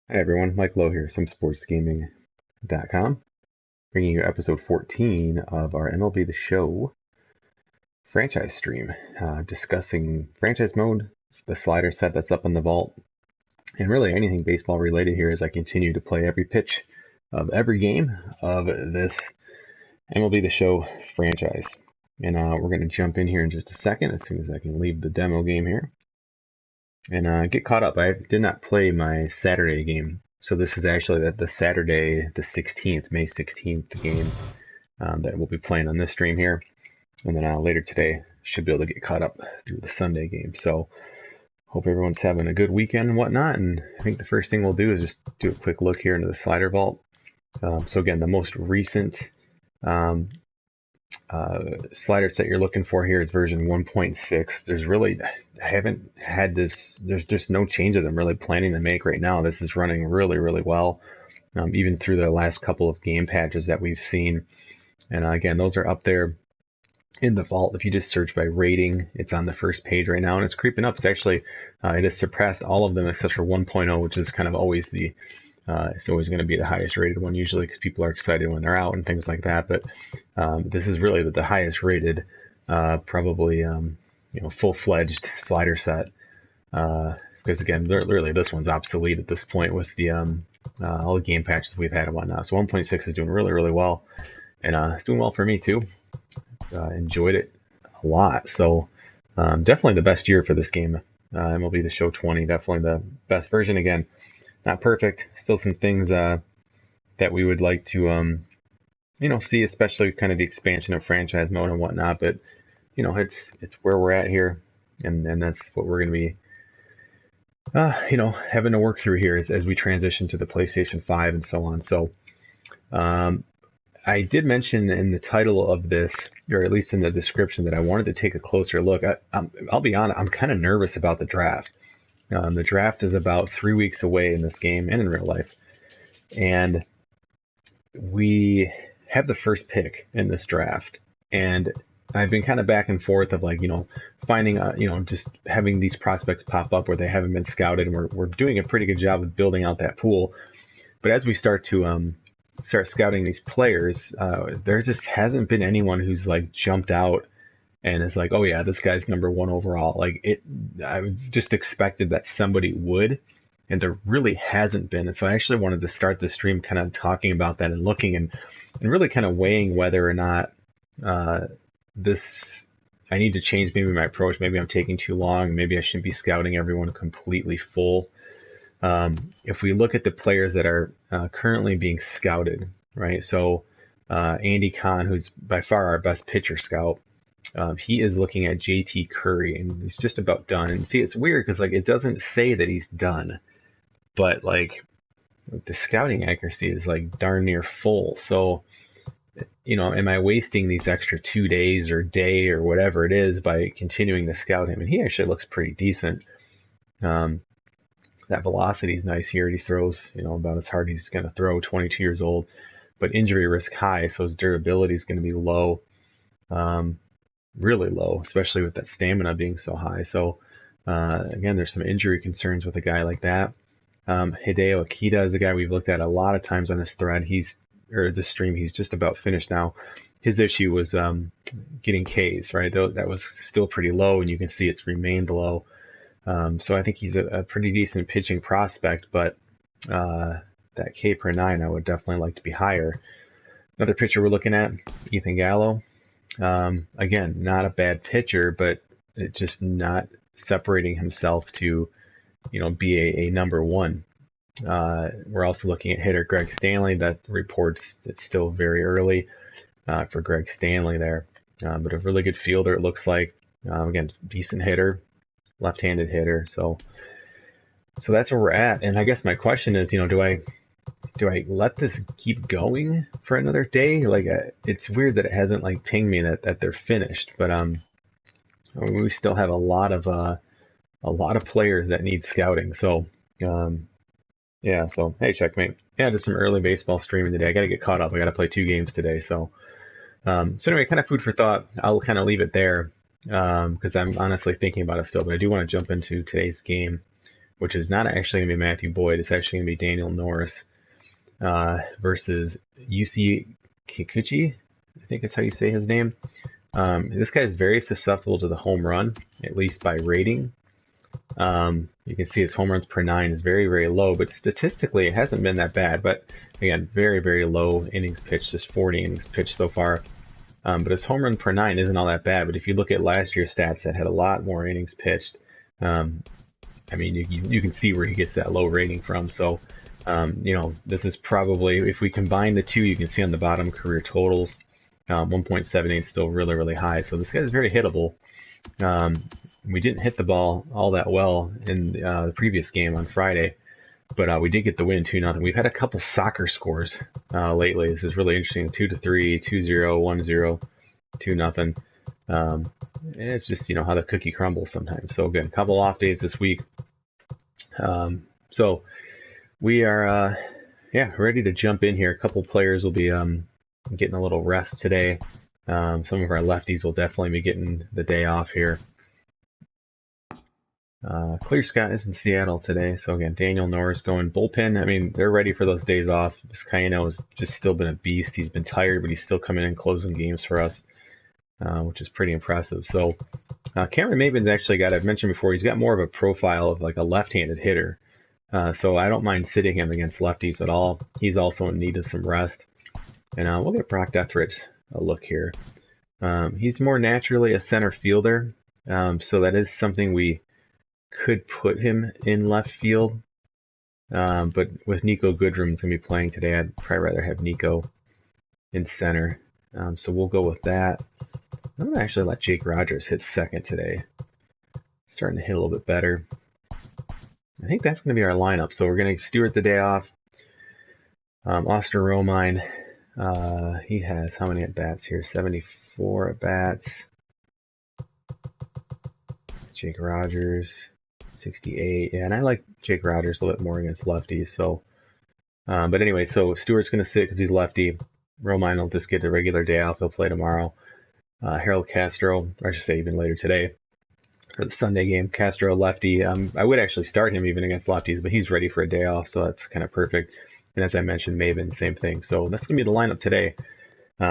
Hi everyone, Mike Lowe here, SimSportsGaming.com, bringing you episode 14 of our MLB The Show franchise stream, discussing franchise mode, the slider set that's up in the vault, and really anything baseball related here as I continue to play every pitch of every game of this MLB The Show franchise. And we're going to jump in here in just a second as soon as I can leave the demo game here and get caught up. I did not play my Saturday game, so this is actually the Saturday, the 16th, May 16th game that we'll be playing on this stream here, and then later today should be able to get caught up through the Sunday game. So hope everyone's having a good weekend and whatnot. And I think the first thing we'll do is just do a quick look here into the slider vault. So again, the most recent um, slider set you're looking for here is version 1.6. I haven't had this, there's just no changes I'm really planning to make right now. This is running really, really well, even through the last couple of game patches that we've seen. And again, those are up there in the vault. If you just search by rating, it's on the first page right now, and it's creeping up. It's actually, it has surpassed all of them except for 1.0, which is kind of always it's always going to be the highest rated one usually because people are excited when they're out and things like that. But this is really the highest rated, probably full-fledged slider set. Because again, really this one's obsolete at this point with the all the game patches we've had and whatnot. So 1.6 is doing really, really well, and it's doing well for me too. Enjoyed it a lot. So definitely the best year for this game. MLB The Show 20, definitely the best version. Again, not perfect. Still some things that we would like to see, especially kind of the expansion of franchise mode and whatnot. But it's where we're at here, and that's what we're going to be having to work through here as we transition to the PlayStation 5 and so on. So I did mention in the title of this, or at least in the description, that I wanted to take a closer look. I'll be honest, I'm kind of nervous about the draft. The draft is about 3 weeks away in this game and in real life. And we have the first pick in this draft. And I've been kind of back and forth of finding, just having these prospects pop up where they haven't been scouted. And we're doing a pretty good job of building out that pool. But as we start to start scouting these players, there just hasn't been anyone who's jumped out and it's oh yeah, this guy's number one overall. I just expected that somebody would, and there really hasn't been. And so I actually wanted to start the stream kind of talking about that and looking and really kind of weighing whether or not this I need to change maybe my approach. Maybe I'm taking too long. Maybe I shouldn't be scouting everyone completely full. If we look at the players that are currently being scouted, right? So Andy Kahn, who's by far our best pitcher scout, he is looking at JT Curry, and he's just about done. And see, it's weird because it doesn't say that he's done, but the scouting accuracy is darn near full. So am I wasting these extra 2 days or day or whatever it is by continuing to scout him? And he actually looks pretty decent. That velocity is nice here. He throws, about as hard as he's going to throw, 22 years old, but injury risk high, so his durability is going to be low, really low, especially with that stamina being so high. So, again, there's some injury concerns with a guy like that. Hideo Akita is a guy we've looked at a lot of times on this thread. This stream, he's just about finished now. His issue was getting Ks, right? That was still pretty low, and you can see it's remained low. So I think he's a pretty decent pitching prospect, but that K per 9 I would definitely like to be higher. Another pitcher we're looking at, Ethan Gallo. Again, not a bad pitcher, but it's just not separating himself to, be a number one. We're also looking at hitter Greg Stanley. That reports it's still very early for Greg Stanley there, but a really good fielder it looks like. Again, decent hitter. Left-handed hitter, so that's where we're at. And I guess my question is, do I let this keep going for another day? It's weird that it hasn't pinged me that they're finished, but we still have a lot of players that need scouting. So yeah, so hey, checkmate. Yeah, just some early baseball streaming today. I got to get caught up. I got to play 2 games today, so anyway, kind of food for thought. I'll kind of leave it there. Because I'm honestly thinking about it still, but I do want to jump into today's game. which is not actually going to be Matthew Boyd. It's actually going to be Daniel Norris versus UC Kikuchi. I think that's how you say his name. This guy is very susceptible to the home run, at least by rating. You can see his home runs per 9 is very, very low, but statistically it hasn't been that bad. But again, very, very low innings pitched, just 40 innings pitched so far. But his home run per 9 isn't all that bad. But if you look at last year's stats that had a lot more innings pitched, I mean, you can see where he gets that low rating from. So, this is probably, if we combine the two, you can see on the bottom career totals, 1.78 is still really, really high. So this guy's very hittable. We didn't hit the ball all that well in the previous game on Friday, but we did get the win 2-0. We've had a couple soccer scores lately. This is really interesting. 2-3, 2-0, 1-0, 2-0. And it's just, how the cookie crumbles sometimes. So again, a couple off days this week. So we are, ready to jump in here. A couple players will be getting a little rest today. Some of our lefties will definitely be getting the day off here. Clear Scott is in Seattle today. So again, Daniel Norris going bullpen. I mean, they're ready for those days off. Vizcaino has just still been a beast. He's been tired, but he's still coming in closing games for us, which is pretty impressive. So Cameron Maben's actually got, I've mentioned before, he's got more of a profile of like a left-handed hitter. So I don't mind sitting him against lefties at all. He's also in need of some rest. And we'll get Brock Deatherage a look here. He's more naturally a center fielder. So that is something we could put him in left field. But with Nico Goodrum's going to be playing today, I'd probably rather have Nico in center. So we'll go with that. I'm going to actually let Jake Rogers hit second today. Starting to hit a little bit better. I think that's going to be our lineup. So we're going to Stewart the day off. Austin Romine, he has how many at-bats here? 74 at-bats. Jake Rogers, 68. Yeah, and I like Jake Rogers a little bit more against lefties. So, but anyway, so Stewart's going to sit because he's lefty. Romine will just get a regular day off. He'll play tomorrow. Harold Castro, or I should say even later today, for the Sunday game. Castro, lefty. I would actually start him even against lefties, but he's ready for a day off, so that's kind of perfect. And as I mentioned, Maven, same thing. So that's going to be the lineup today.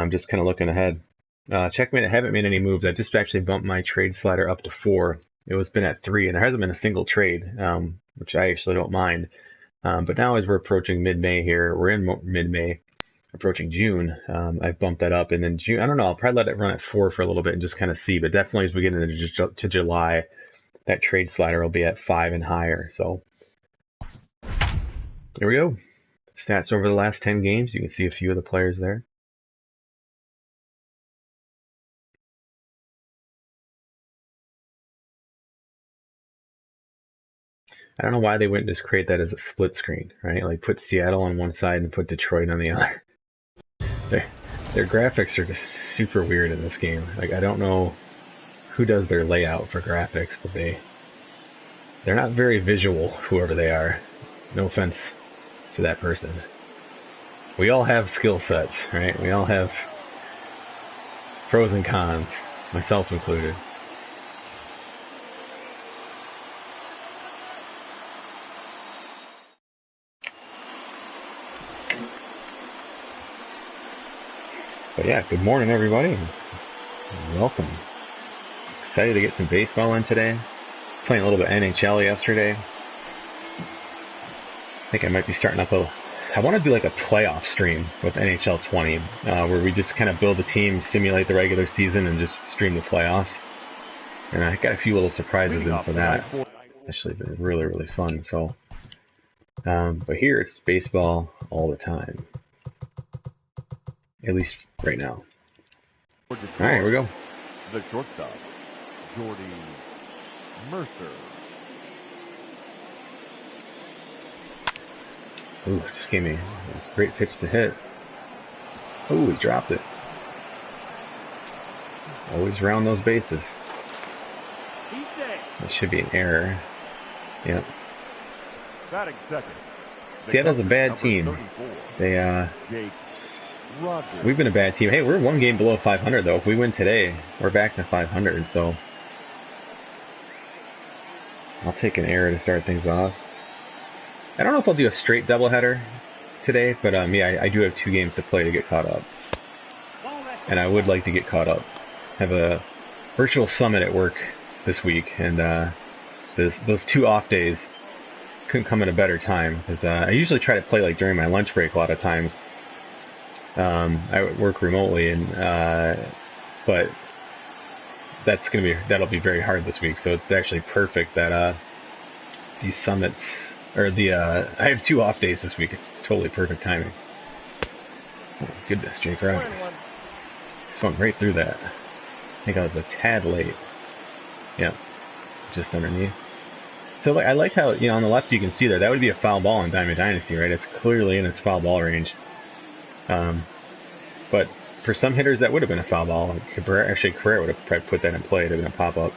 Just kind of looking ahead. Checkmate, I haven't made any moves. I just actually bumped my trade slider up to 4. It was been at 3, and there hasn't been a single trade, which I actually don't mind. But now as we're approaching mid-May here, we're in mid-May, approaching June, I've bumped that up. And then June, I don't know, I'll probably let it run at 4 for a little bit and just kind of see. But definitely as we get into July, that trade slider will be at 5 and higher. So here we go. Stats over the last 10 games. You can see a few of the players there. I don't know why they wouldn't just create that as a split screen, right? Like put Seattle on one side and put Detroit on the other. Their graphics are just super weird in this game. Like I don't know who does their layout for graphics, but they're not very visual, whoever they are. No offense to that person. We all have skill sets, right? We all have pros and cons, myself included. But yeah, good morning everybody. Welcome. Excited to get some baseball in today. Playing a little bit NHL yesterday. I think I might be starting up I want to do like a playoff stream with NHL 20, where we just kind of build a team, simulate the regular season, and just stream the playoffs. And I got a few little surprises in for that. Actually been really, really fun. So, but here it's baseball all the time. At least right now. All right, here we go. The shortstop, Jordy Mercer. Ooh, just gave me a great pitch to hit. Ooh, he dropped it. Always round those bases. That should be an error. Yep. Batting second. Seattle's a bad team. We've been a bad team. Hey, we're one game below 500 though. If we win today, we're back to 500. So I'll take an error to start things off. I don't know if I'll do a straight doubleheader today, but yeah, I do have 2 games to play to get caught up. And I would like to get caught up. Have a virtual summit at work this week, and those 2 off days couldn't come at a better time, because I usually try to play like during my lunch break a lot of times. I work remotely, and but that'll be very hard this week. So it's actually perfect that these summits, or I have 2 off days this week. It's totally perfect timing. Oh goodness, Jake Rogers swung right through that. I think I was a tad late. Yeah, just underneath. So I like how, on the left you can see there, that would be a foul ball in Diamond Dynasty, right? It's clearly in its foul ball range. But for some hitters that would have been a foul ball. Cabrera would have probably put that in play. It would have been a pop-up.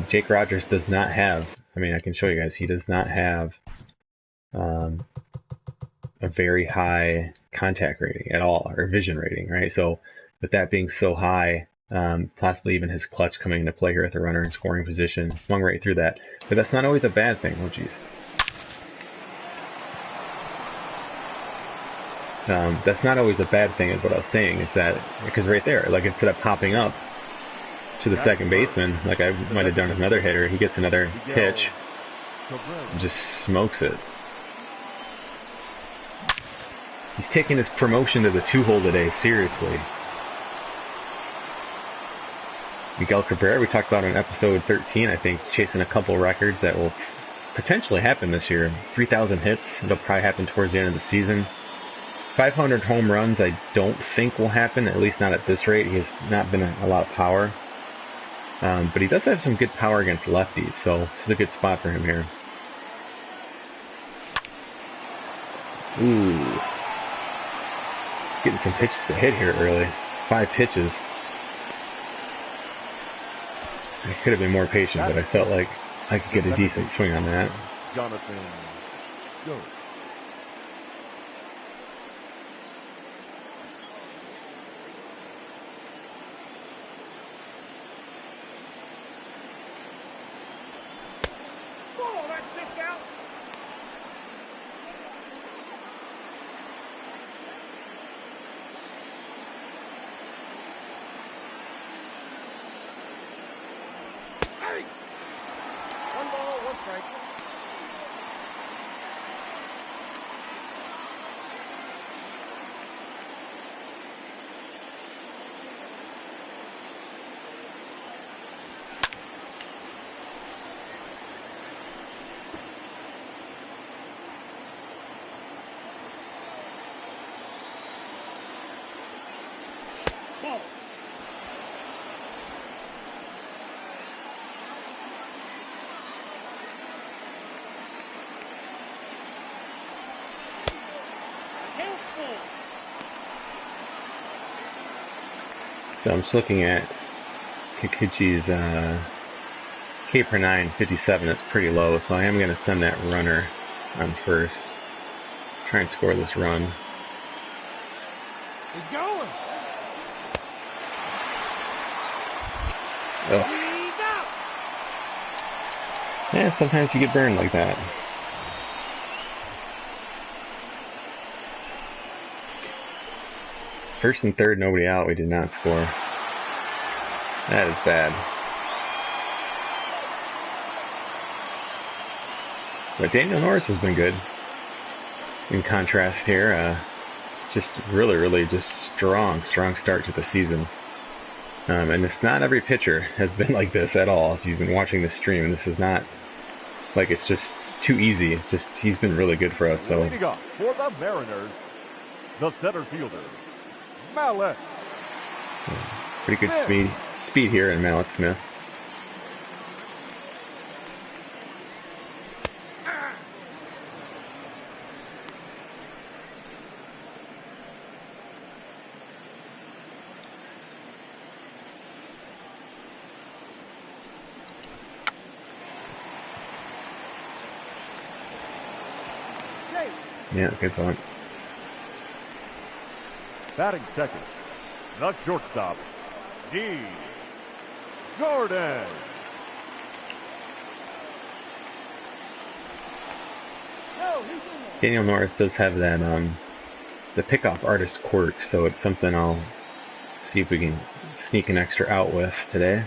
Jake Rogers does not have, I can show you guys, he does not have a very high contact rating at all, or vision rating, right? So with that being so high, possibly even his clutch coming into play here at the runner in scoring position, swung right through that. But that's not always a bad thing. Oh, geez. That's not always a bad thing, is what I was saying, is that, because right there, like instead of popping up to the second baseman, like I might have done with another hitter, he gets another pitch and just smokes it. He's taking his promotion to the 2-hole today seriously. Miguel Cabrera, we talked about in episode 13, I think, chasing a couple records that will potentially happen this year. 3,000 hits, it'll probably happen towards the end of the season. 500 home runs, I don't think will happen, at least not at this rate. He has not been a lot of power. But he does have some good power against lefties, so this is a good spot for him here. Ooh. Getting some pitches to hit here early. 5 pitches. I could have been more patient, but I felt like I could get a decent swing on that. Jonathan, go. So I'm just looking at Kikuchi's K per 9, 57. It's pretty low, so I am going to send that runner on first. Try and score this run. He's going. Oh. Yeah, sometimes you get burned like that. First and third, nobody out. We did not score. That is bad. But Daniel Norris has been good. In contrast here, just really just strong start to the season. And it's not every pitcher has been like this at all. If you've been watching the stream, and this is not like it's just too easy. It's just he's been really good for us. So leading off for the Mariners, the center fielder, Mallet. So, pretty good speed here in Mallet Smith. Yeah, good thought. Batting second, the shortstop, D. Jordan. Daniel Norris does have that the pickoff artist quirk, so it's something I'll see if we can sneak an extra out with today.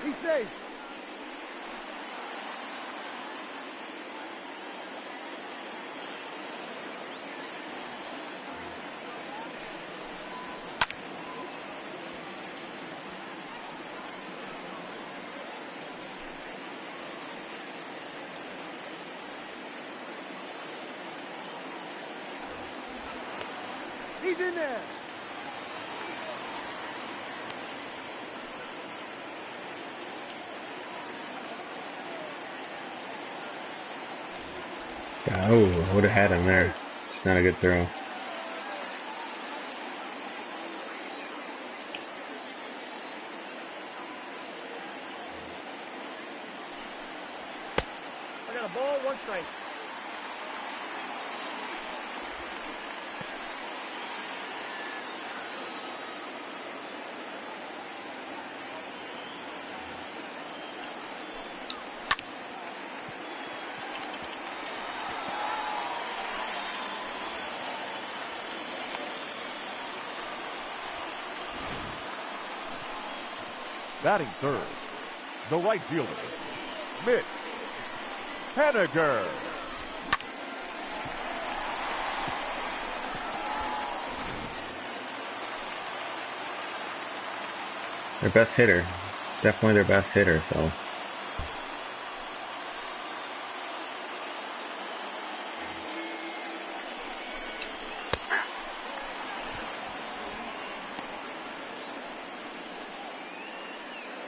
He's safe. He's in there. Oh, would have had him there. Just not a good throw. I got a ball, 1 strike. Batting third, the right fielder, Mitch Henniger. Their best hitter. Definitely their best hitter, so.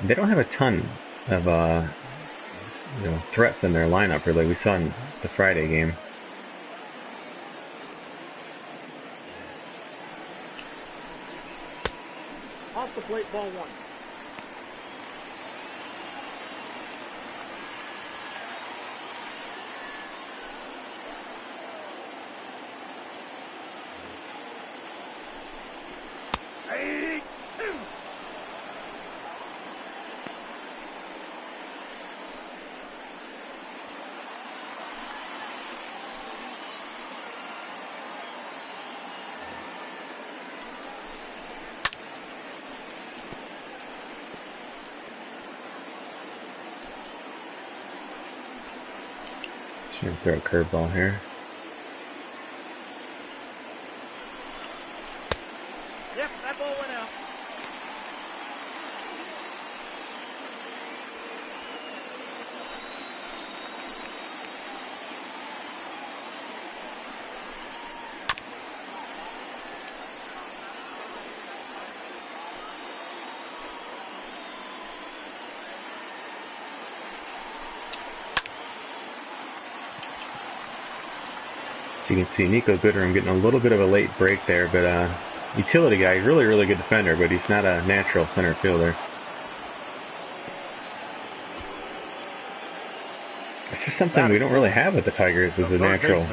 They don't have a ton of threats in their lineup, really. We saw in the Friday game. Off the plate, ball 1. Should throw a curveball here. Yep, that ball went out. So you can see Nico Goodrum getting a little bit of a late break there, but utility guy, really, really good defender, but he's not a natural center fielder. It's just something we don't really have with the Tigers as a natural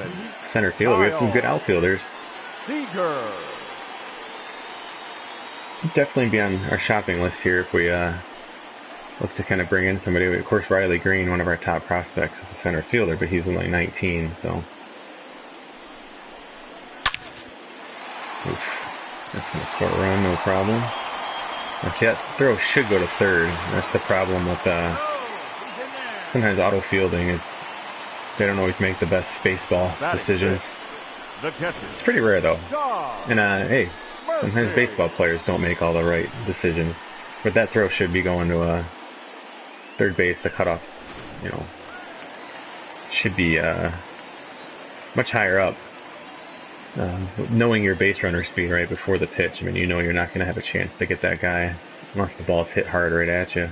center fielder. We have some good outfielders. Seager. Definitely be on our shopping list here if we look to kind of bring in somebody. Of course, Riley Green, one of our top prospects, is the center fielder, but he's only 19, so. Oof. That's going to score a run, no problem. See, that throw should go to third. That's the problem with sometimes auto fielding is they don't always make the best baseball decisions. It's pretty rare though. And hey, sometimes baseball players don't make all the right decisions. But that throw should be going to third base. The cutoff, should be much higher up. Knowing your base runner speed right before the pitch, I mean, you're not going to have a chance to get that guy unless the ball's hit hard right at you.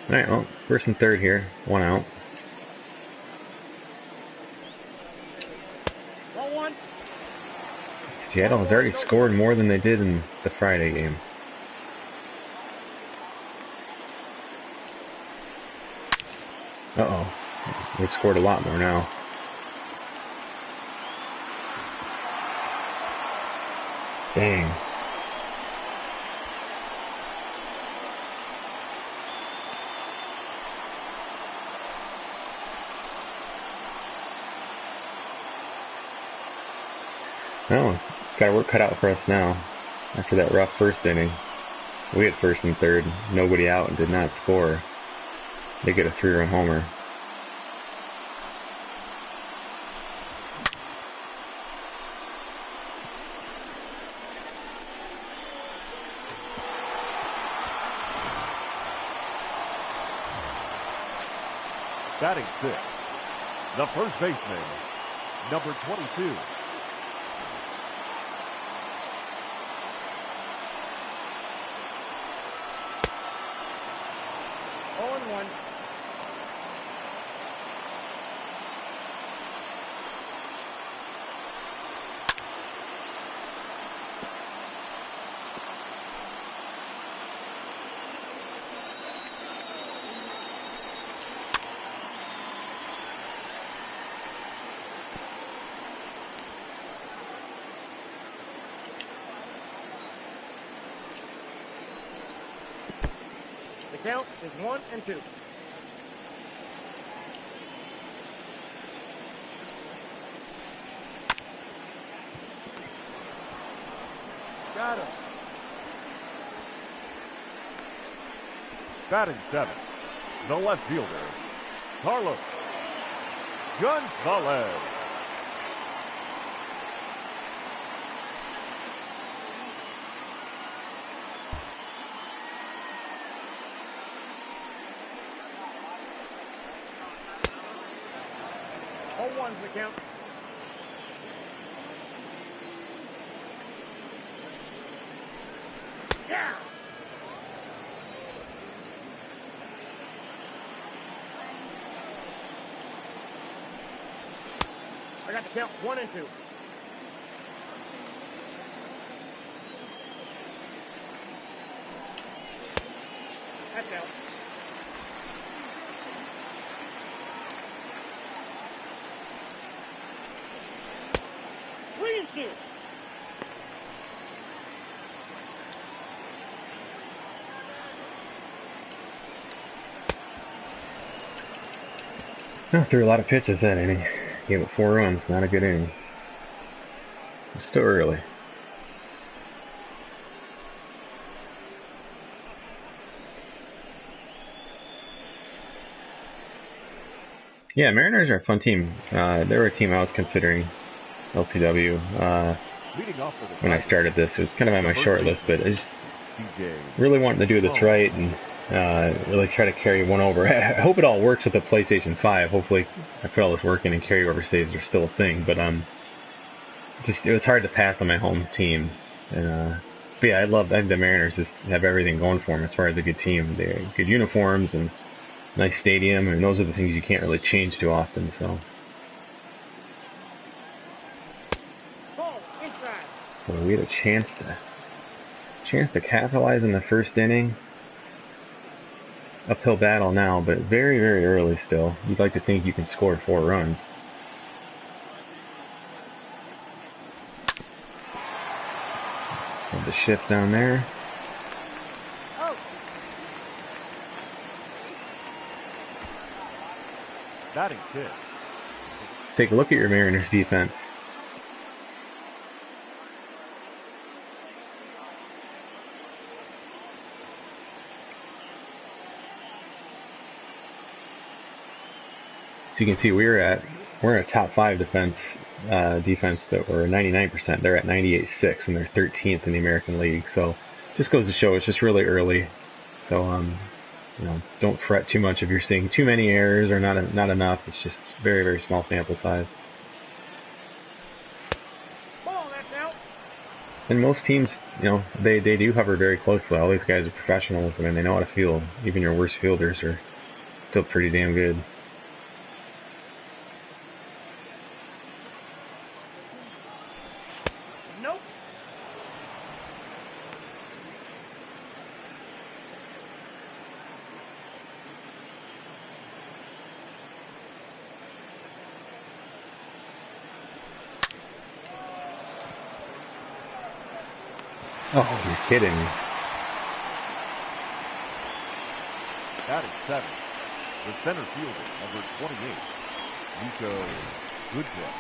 All right, well, first and third here, 1 out. Seattle has already scored more than they did in the Friday game. Uh-oh. They've scored a lot more now. Dang. Oh, got our work cut out for us now. After that rough first inning, we had first and third, nobody out, and did not score. They get a 3-run homer. Batting sixth, the first baseman, number 22. The count is 1-2. Got him. Batting seventh, the left fielder, Carlos Gonzalez. All one's the count. Yeah. I got the count 1-2. That's out. Three-2. Threw a lot of pitches that inning. Gave it 4 runs, not a good inning. It's still early. Yeah, Mariners are a fun team. They were a team I was considering LTW Leading off for the when I started this. It was kind of on my short list, but I just DJ really wanted to do this right and really try to carry one over. I hope it all works with the PlayStation 5. Hopefully I put all this work in and carryover saves are still a thing, but just it was hard to pass on my home team. And but yeah, I think the Mariners just have everything going for them as far as a good team. They have good uniforms and nice stadium, and those are the things you can't really change too often. So Ball inside. we had a chance to capitalize in the first inning. Uphill battle now, but very, very early still. You'd like to think you can score 4 runs. Have the shift down there. Oh. batting fifth. Take a look at your Mariners defense. So you can see we're a top 5 defense, but we're 99%. They're at 98.6, and they're 13th in the American League. So just goes to show it's just really early. So don't fret too much if you're seeing too many errors or not enough. It's just very, very small sample size. Ball, that's out. And most teams, they do hover very closely. All these guys are professionals. I mean, they know how to field. Even your worst fielders are still pretty damn good. Nope. Oh, you're kidding me. Batting seven, the center fielder, number 28, Nico Goodrow.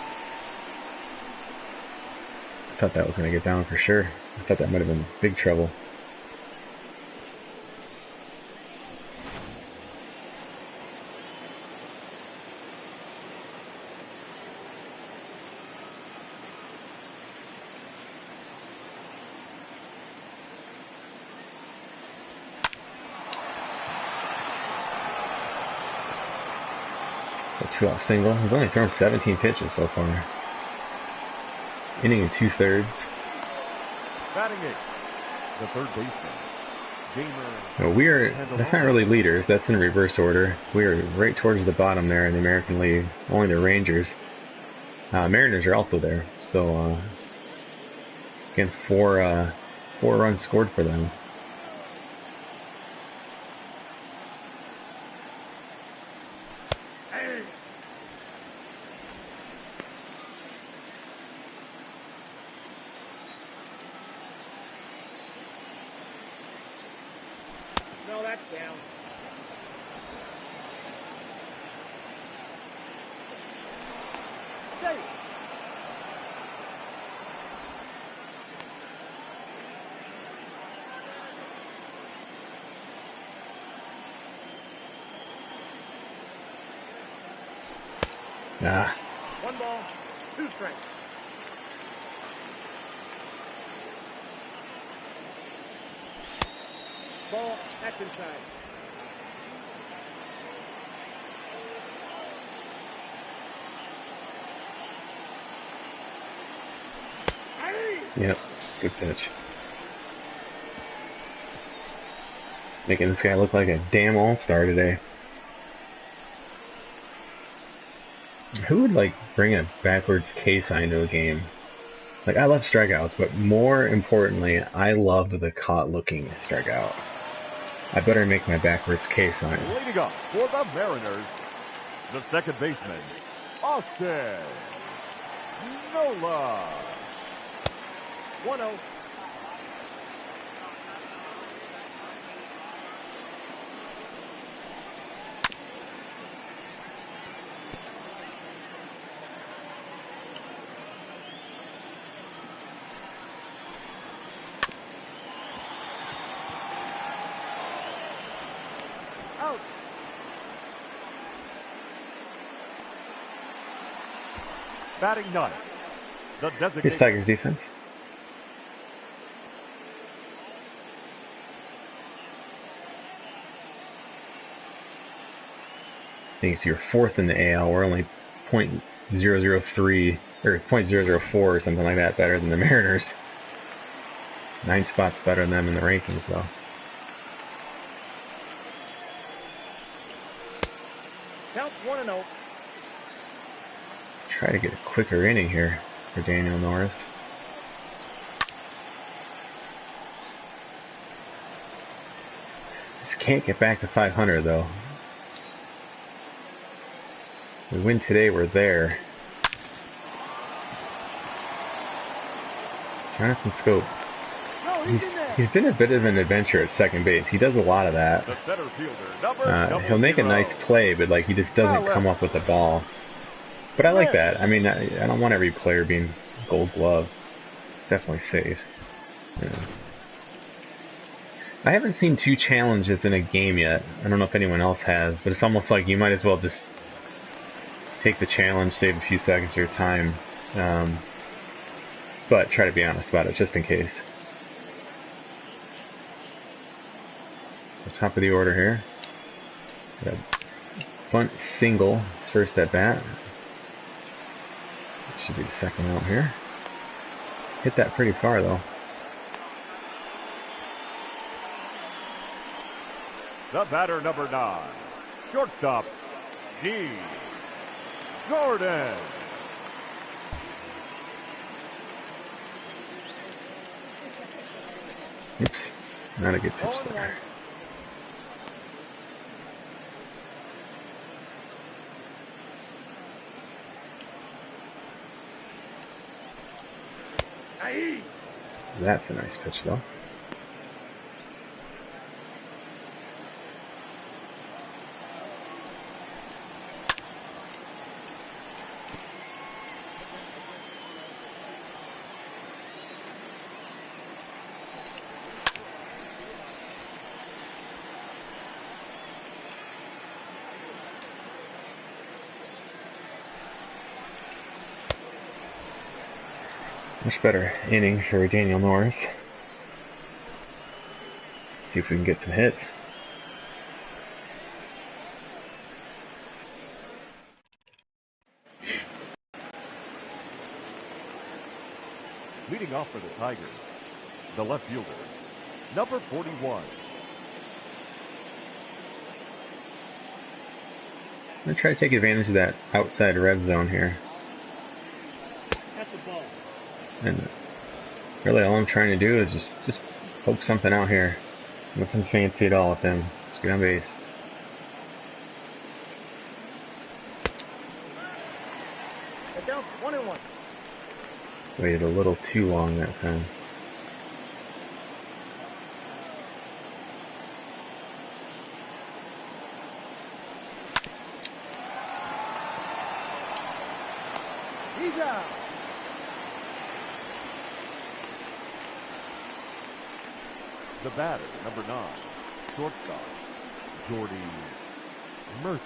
I thought that was going to get down for sure. I thought that might have been big trouble. A 2-out single. He's only thrown 17 pitches so far. Inning and 2/3. Batting eight, the third baseman, Gamer. No, that's not really leaders. That's in reverse order. We are right towards the bottom there in the American League. Only the Rangers. Mariners are also there. So, again, four runs scored for them. No, that's down. Safe. Ah, 1 ball, 2 strikes. Ball, that's inside. yep, good pitch. Making this guy look like a damn all-star today. Who would bring a backwards K sign to a game? I love strikeouts, but more importantly, I love the caught looking strikeout. I better make my backwards K sign. Leading up for the Mariners, the second baseman, Austin Nola. 1-0. Out. Batting ninth, the Here's designated Tigers defense. Seeing you're fourth in the AL. We're only .003 or .004 or something like that better than the Mariners. 9 spots better than them in the rankings, though. Count 1-0. Try to get a quicker inning here for Daniel Norris. Just can't get back to 500 though. We win today, we're there. Jonathan Scope. No, he's in there. He's been a bit of an adventure at second base. He does a lot of that. the center fielder, number He'll make a 00. nice play, but he just doesn't come up with the ball. But I like that. I mean, I don't want every player being Gold Glove. Definitely safe. Yeah. I haven't seen 2 challenges in a game yet. I don't know if anyone else has, but it's almost like you might as well just take the challenge, save a few seconds of your time, but try to be honest about it, just in case. So top of the order here. Got a bunt single, his first at bat. Should be the second out here. Hit that pretty far though. The batter, number 9, shortstop, D. Jordan. Oops, not a good pitch there. That's a nice pitch, though. Much better inning for Daniel Norris. See if we can get some hits. Leading off for the Tigers, the left fielder, number 41. I'm going to try to take advantage of that outside red zone here. That's a ball. And really all I'm trying to do is just poke something out here. Nothing fancy at all with him. Just get on base. They're down 1-1. Waited a little too long that time. He's out. The batter, number 9, shortstop, Jordy Mercer.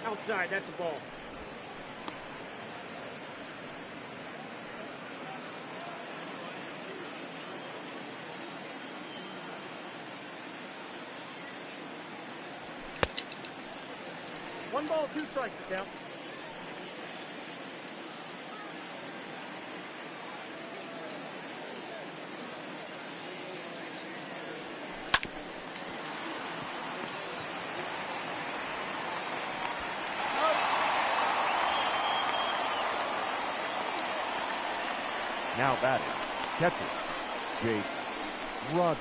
Outside, that's a ball. One ball, 2 strikes to count. Now batting, catcher, Jake Rogers.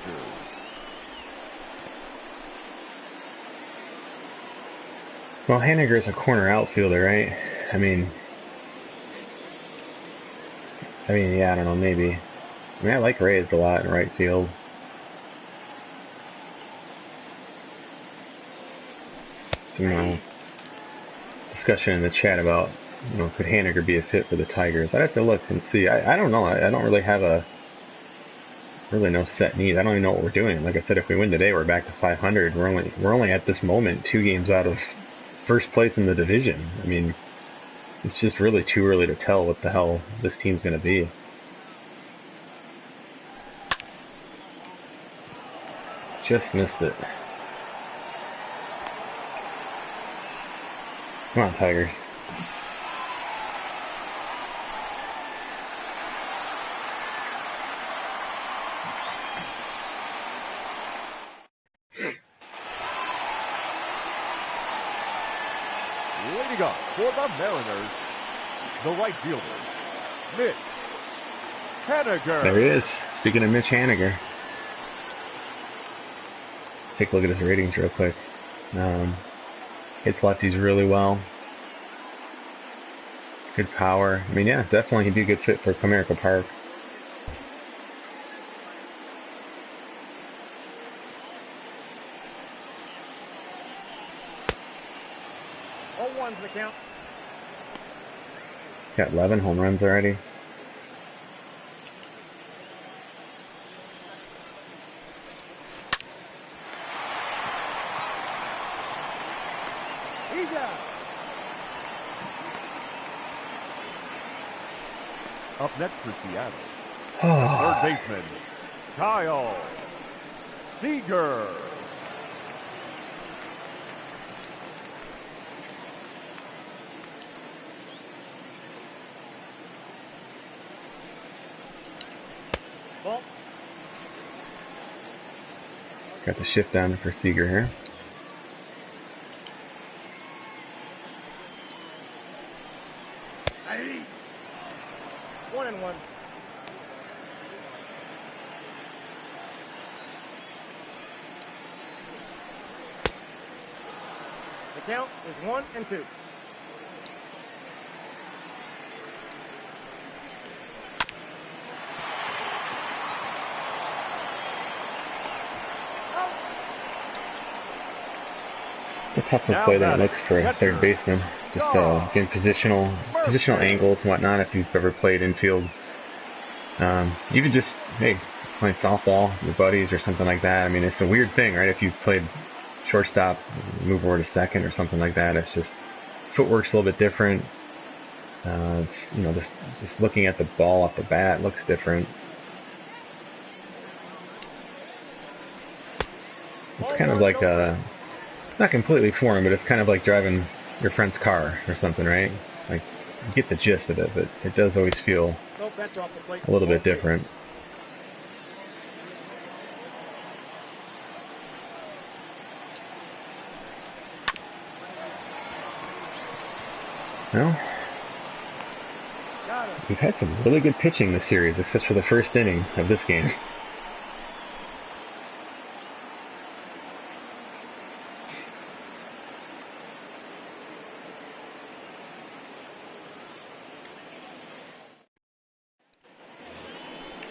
Well, Haniger's a corner outfielder, right? I mean, yeah, I don't know, maybe. I mean, I like Reyes a lot in right field. Some discussion in the chat about, could Haniger be a fit for the Tigers? I'd have to look and see. I don't know. I don't really have no set need. I don't even know what we're doing. Like I said, if we win today, we're back to 500. We're only at this moment 2 games out of first place in the division. I mean, it's just really too early to tell what the hell this team's going to be. Just missed it. Come on, Tigers. Leading up for the Mariners, the right fielder, Mitch Haniger. There he is. Speaking of Mitch Haniger. Let's take a look at his ratings real quick. Hits lefties really well. Good power. I mean, yeah, definitely he'd be a good fit for Comerica Park. All ones the count. Got 11 home runs already. He's out. Up next for Seattle, third baseman, Kyle Seager. Ball. Got the shift on for Seager here. Aye. 1-1. The count is 1-2. It's a tougher play than it looks for a third baseman. Just getting positional angles and whatnot. If you've ever played infield, even just playing softball with your buddies or something like that. I mean, it's a weird thing, right? If you've played shortstop, move over to second or something like that. It's just footwork's a little bit different. It's, just looking at the ball off the bat looks different. It's kind of like not completely foreign, but it's kind of like driving your friend's car or something, right? Like, you get the gist of it, but it does always feel a little bit different. Well, we've had some really good pitching this series, except for the first inning of this game.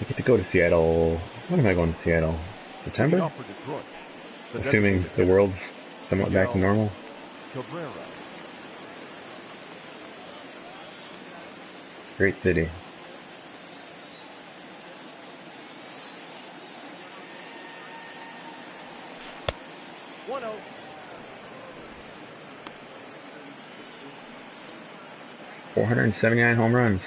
I get to go to Seattle. When am I going to Seattle? September? Assuming the world's somewhat back to normal. Great city. .479 home runs.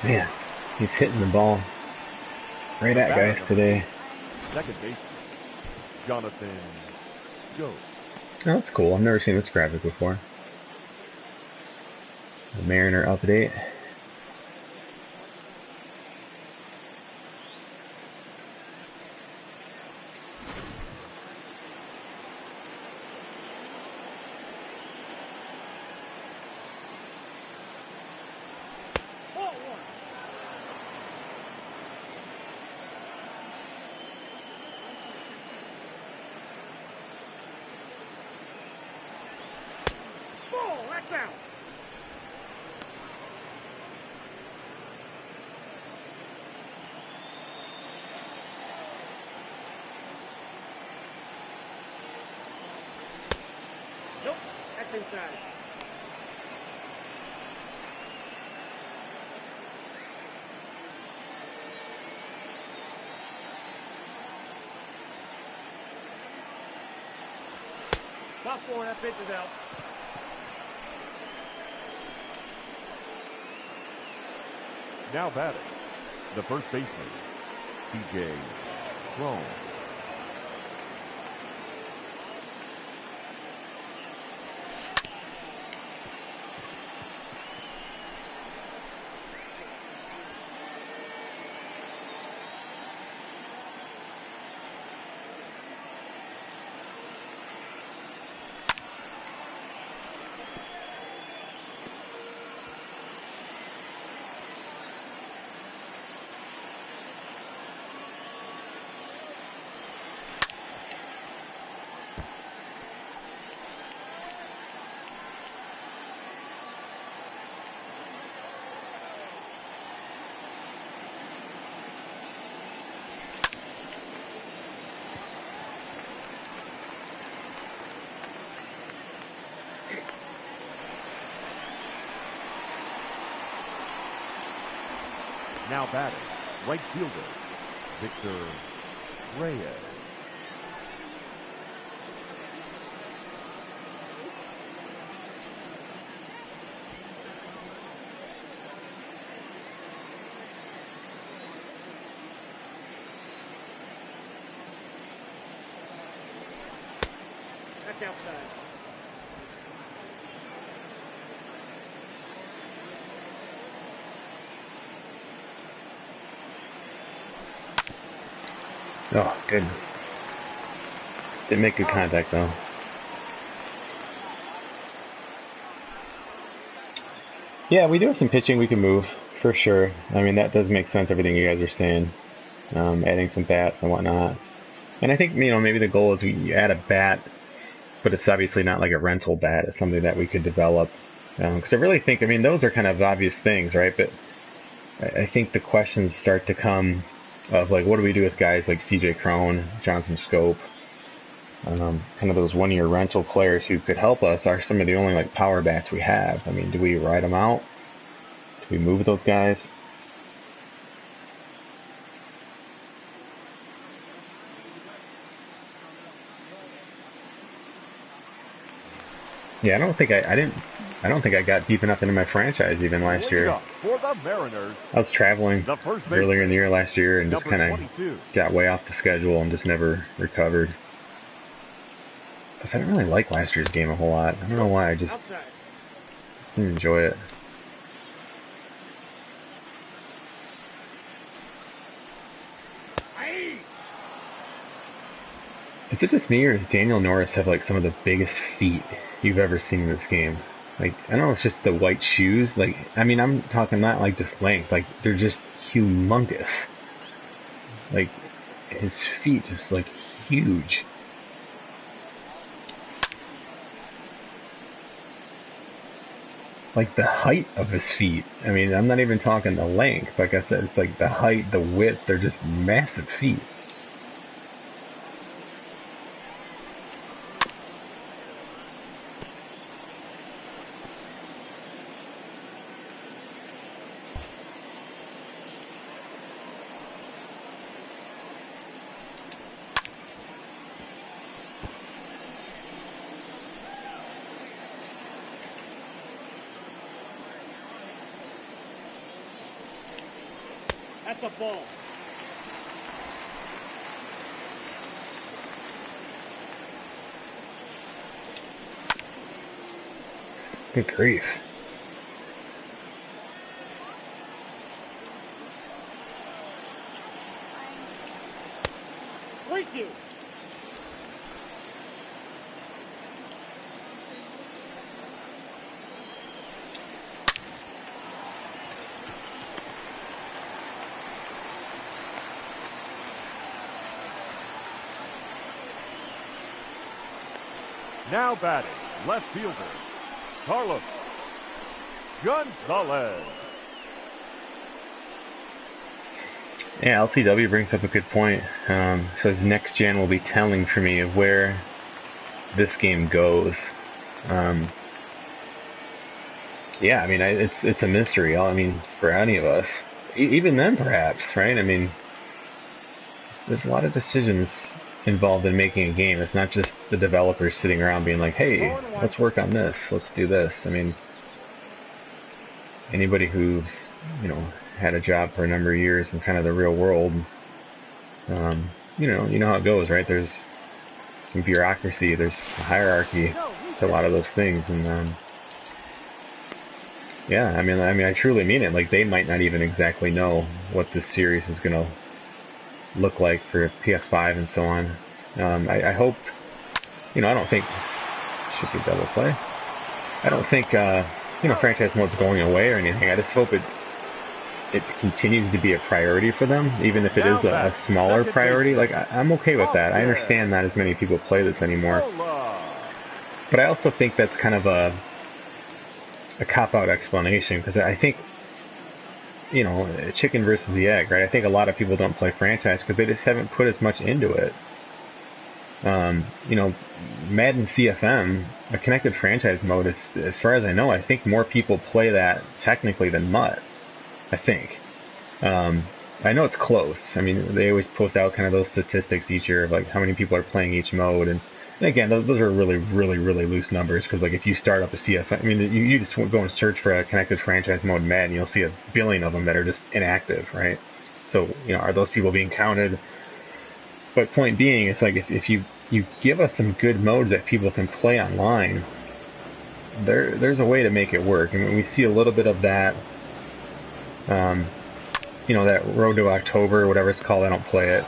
Man, he's hitting the ball right at guys today. Second base, Jonathan Joe. Oh, that's cool. I've never seen this graphic before. The Mariner update. Out. Nope, that's inside. Top four, that pitch is out. Now batting, the first baseman, TJ Lowe. Now batting, right fielder, Victor Reyes. That's outside. Oh, goodness. Didn't make good contact, though. Yeah, we do have some pitching we can move, for sure. I mean, that does make sense, everything you guys are saying. Adding some bats and whatnot. And I think, maybe the goal is we add a bat, but it's obviously not like a rental bat. It's something that we could develop. Because I really think, those are kind of obvious things, right? But I think the questions start to come of, like, what do we do with guys like C.J. Cron, Jonathan Scope, kind of those one-year rental players who could help us are some of the only, like, power bats we have. Do we ride them out? Do we move those guys? Yeah, I don't think I got deep enough into my franchise even last year. For the Mariners, I was traveling earlier in the year last year and just kind of got way off the schedule and just never recovered. Because I didn't really like last year's game a whole lot. I don't know why, I just didn't enjoy it. Is it just me, or does Daniel Norris have like some of the biggest feet you've ever seen in this game? Like, I don't know, it's just the white shoes. Like, I'm talking not like just length, like they're just humongous. Like, his feet just like huge. Like the height of his feet. I'm not even talking the length. Like I said, it's like the height, the width, they're just massive feet. That's a ball. Good grief. Thank you. now batting, left fielder, Carlos Gonzalez. Yeah, LCW brings up a good point. Says next gen will be telling for me of where this game goes. Yeah, I mean, it's a mystery. I mean, for any of us, even them, perhaps, right? I mean, there's a lot of decisions involved in making a game. It's not just the developers sitting around being like, "Hey, let's work on this. Let's do this." I mean, anybody who's had a job for a number of years in kind of the real world, you know how it goes, right? There's some bureaucracy, there's a hierarchy to a lot of those things, and yeah, I mean, I truly mean it. Like, they might not even exactly know what this series is gonna look like for PS5 and so on. I hope, I don't think should be double play. I don't think franchise mode's going away or anything. I just hope it continues to be a priority for them, even if it is a smaller priority. Like, I'm okay with that. I understand not as many people play this anymore, but I also think that's kind of a cop-out explanation, because I think, chicken versus the egg, right? I think a lot of people don't play franchise because they just haven't put as much into it. Madden CFM, a connected franchise mode, is, as far as I know, I think more people play that technically than MUT. I think. I know it's close. I mean, they always post out kind of those statistics each year of like how many people are playing each mode, and again, those are really, really, really loose numbers, because like if you start up a CFM, I mean, you just go and search for a connected franchise mode in Madden, you'll see a billion of them that are just inactive, right? So, are those people being counted? But point being, it's like if you give us some good modes that people can play online, there's a way to make it work. I mean, we see a little bit of that. That Road to October, whatever it's called, I don't play it.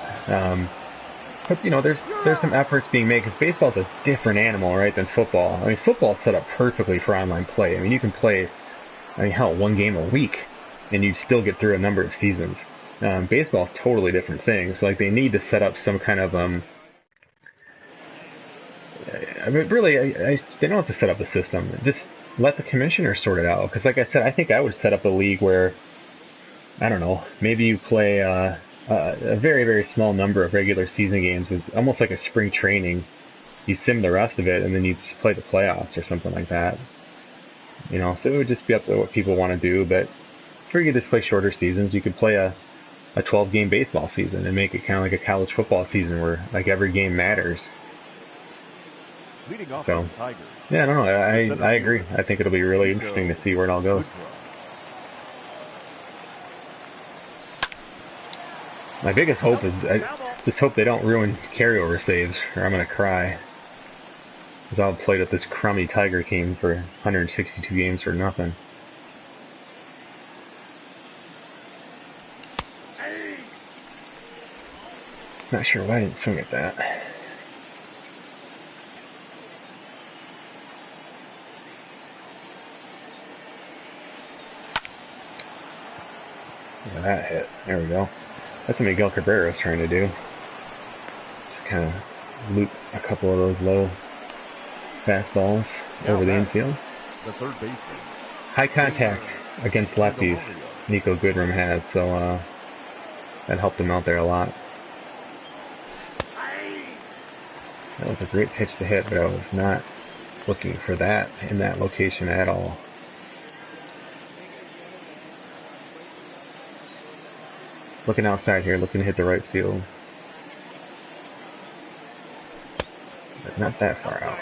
But you know, there's some efforts being made because baseball's a different animal, right, than football. I mean, football's set up perfectly for online play. I mean, you can play, I mean, hell, one game a week, and you still get through a number of seasons. Baseball's totally different thing. So like, they need to set up some kind of I mean, really, they don't have to set up a system. Just let the commissioner sort it out. Because, like I said, I think I would set up a league where, I don't know, maybe you play a very, very small number of regular season games. It's almost like a spring training. You sim the rest of it, and then you just play the playoffs or something like that. You know, so it would just be up to what people want to do. But or you could just play shorter seasons. You could play a 12-game baseball season and make it kind of like a college football season where like every game matters. Leading off So, the Tigers. yeah, I don't know. I agree. I think it'll be really interesting to see where it all goes. My biggest hope is I just hope they don't ruin carryover saves, or I'm gonna cry. Because I'll play with this crummy Tiger team for 162 games for nothing. Not sure why I didn't swing at that. Yeah, that hit. There we go. That's what Miguel Cabrera was trying to do. Just kind of loop a couple of those low fastballs over the infield. The third baseman. High contact against lefties, Nico Goodrum has, so that helped him out there a lot. That was a great pitch to hit, but I was not looking for that in that location at all. Looking outside here, looking to hit the right field. But not that far out.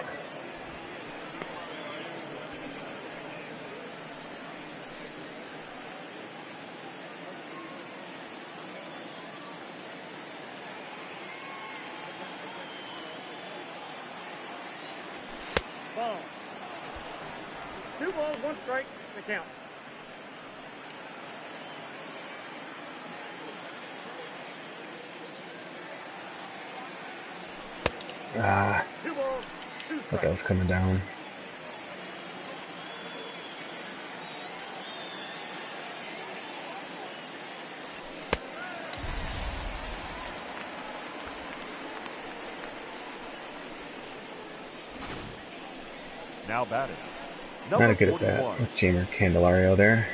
Ball. 2 balls, 1 strike, the count. Ah, 2 balls, 2 thought that strikes. was coming down. Now batting. Not Number good at that 41. with Jamer Candelario there.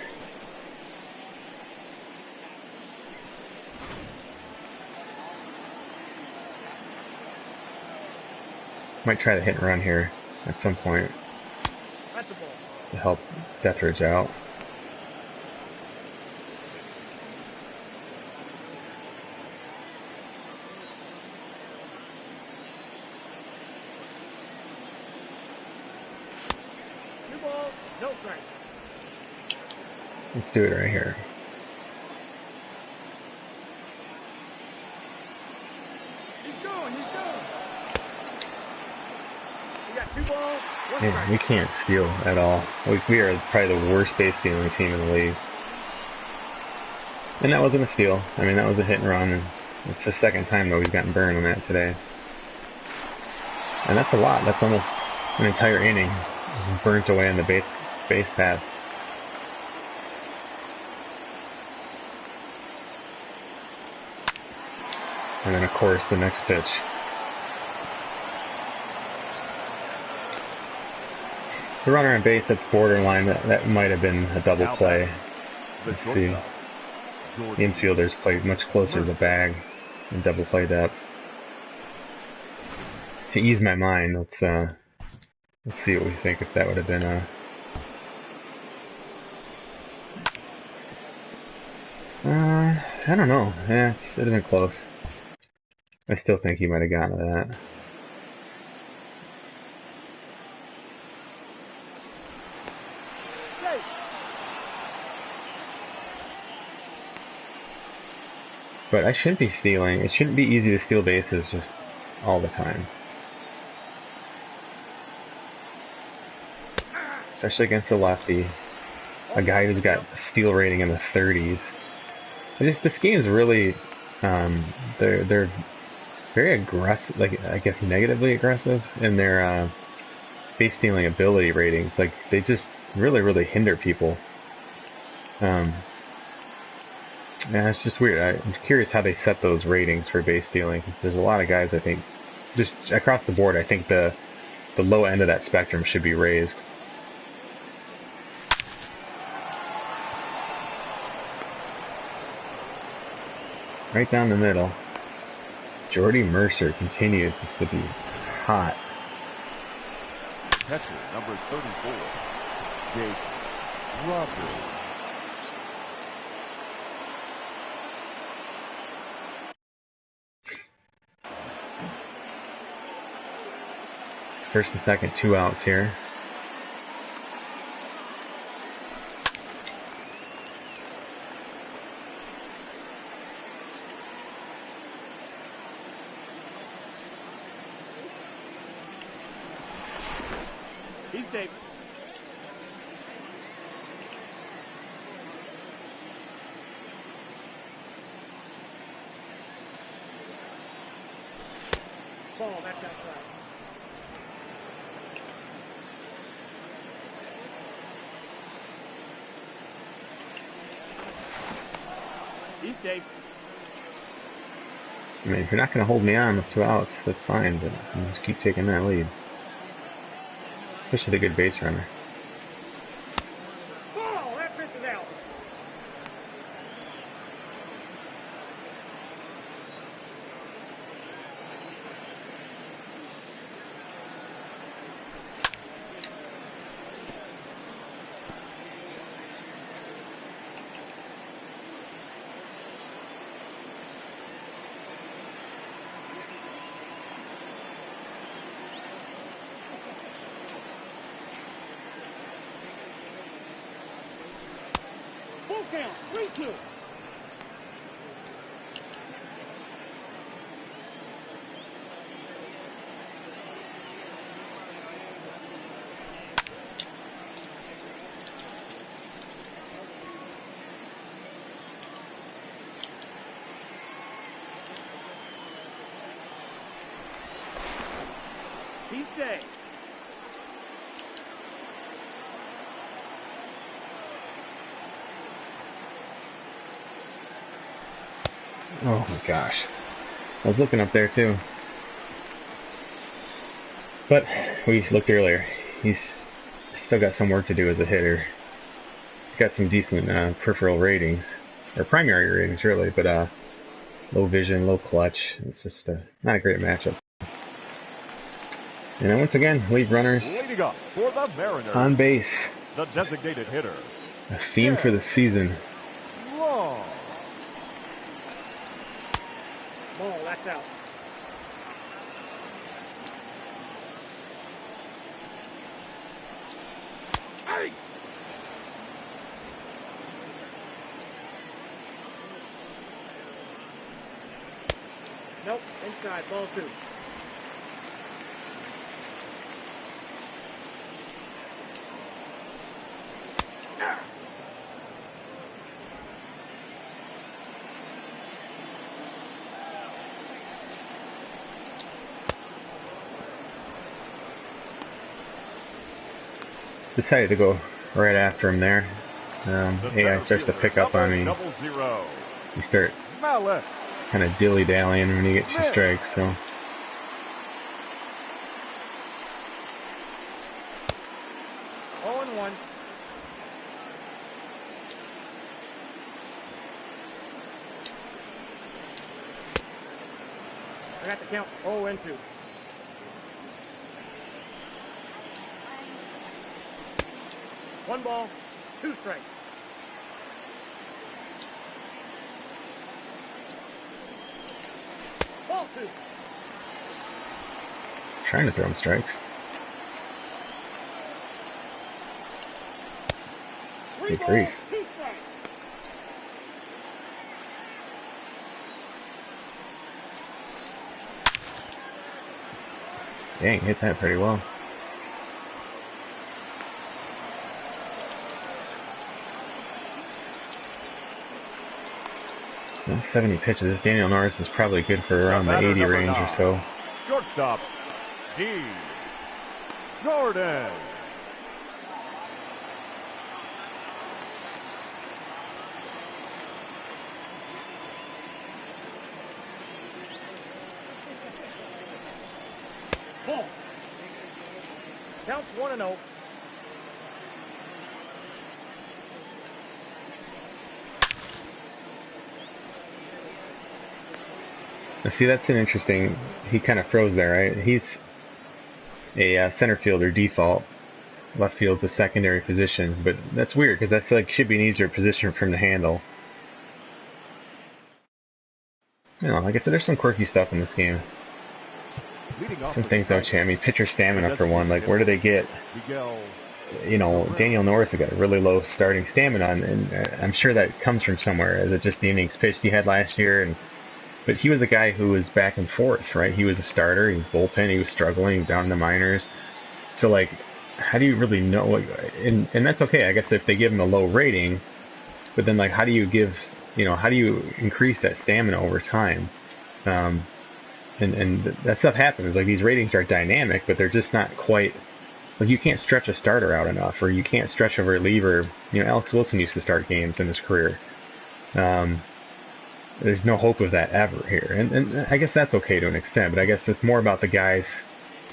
Might try to hit and run here at some point That's a ball. to help Deathridge out. No strike. Let's do it right here. He's going. We got 2 balls, 1 Man, strike. we can't steal at all. We are probably the worst base stealing team in the league. And that wasn't a steal. I mean, that was a hit and run. And it's the second time, though, he's gotten burned on that today. And that's a lot. That's almost an entire inning just burnt away on the base paths. And then, of course, the next pitch. The runner on base, that's borderline. That might have been a double play. The Let's see. shortstop, The Jordan. infielders played much closer to the bag and double play depth. To ease my mind, let's see what we think if that would have been a. I don't know. Yeah, it would have been close. I still think he might have gotten to that. Hey. But I shouldn't be stealing. It shouldn't be easy to steal bases just all the time. Especially against a lefty. A guy who's got a steal rating in the 30s. This game is really, they're very aggressive, like I guess negatively aggressive in their base stealing ability ratings. Like they just really hinder people. Yeah, it's just weird. I'm curious how they set those ratings for base stealing, because there's a lot of guys, I think, just across the board, I think the low end of that spectrum should be raised. Right down the middle. Jordy Mercer continues just to be hot. Catcher number 34, Jake Roberts. First and second, 2 outs here. He's safe. Ball, that's outside. He's safe. I mean, if you're not going to hold me on with 2 outs, that's fine, but I'm just keep taking that lead. Especially the good base runner. Ball, that misses out. Full count, 3-2. He's safe. Oh my gosh. I was looking up there too. But we looked earlier. He's still got some work to do as a hitter. He's got some decent peripheral ratings, or primary ratings really, but low vision, low clutch. It's just not a great matchup. And then once again, leave runners Leading up for the Mariners, on base. the designated hitter, A theme for the season. Lowe. Ball, that's out. Hey! Nope, inside, ball 2. Decided to go right after him there. AI starts to pick up on me. Double-0. You start Mallet. kind of dilly-dallying when you get 2 strikes, so... 0-1. I got the count 0-2. One ball, 2 strikes. Ball 2. Trying to throw him strikes. 3 Good balls, grief. 2 strikes. Dang, hit that pretty well. 70 pitches. Daniel Norris is probably good for around the 80 range or so. Shortstop, D. Jordan. Ball. Counts 1-0. Now, see, that's an interesting. He kind of froze there, right? He's a center fielder default. Left field's a secondary position, but that's weird because that's like should be an easier position for him to handle. You know, like I said, there's some quirky stuff in this game. Some things don't change. I mean, pitcher stamina for one. Like, where do they get? You know, Daniel Norris has got a really low starting stamina, and I'm sure that comes from somewhere. Is it just the innings pitched he had last year? But he was a guy who was back and forth, right? He was a starter. He was bullpen. He was struggling down in the minors. So, like, how do you really know? And that's okay, I guess, if they give him a low rating. But then, like, how do you how do you increase that stamina over time? And that stuff happens. Like, these ratings are dynamic, but they're just not quite. Like, you can't stretch a starter out enough, or you can't stretch a reliever. You know, Alex Wilson used to start games in his career. There's no hope of that ever here. And I guess that's okay to an extent, but I guess it's more about the guys,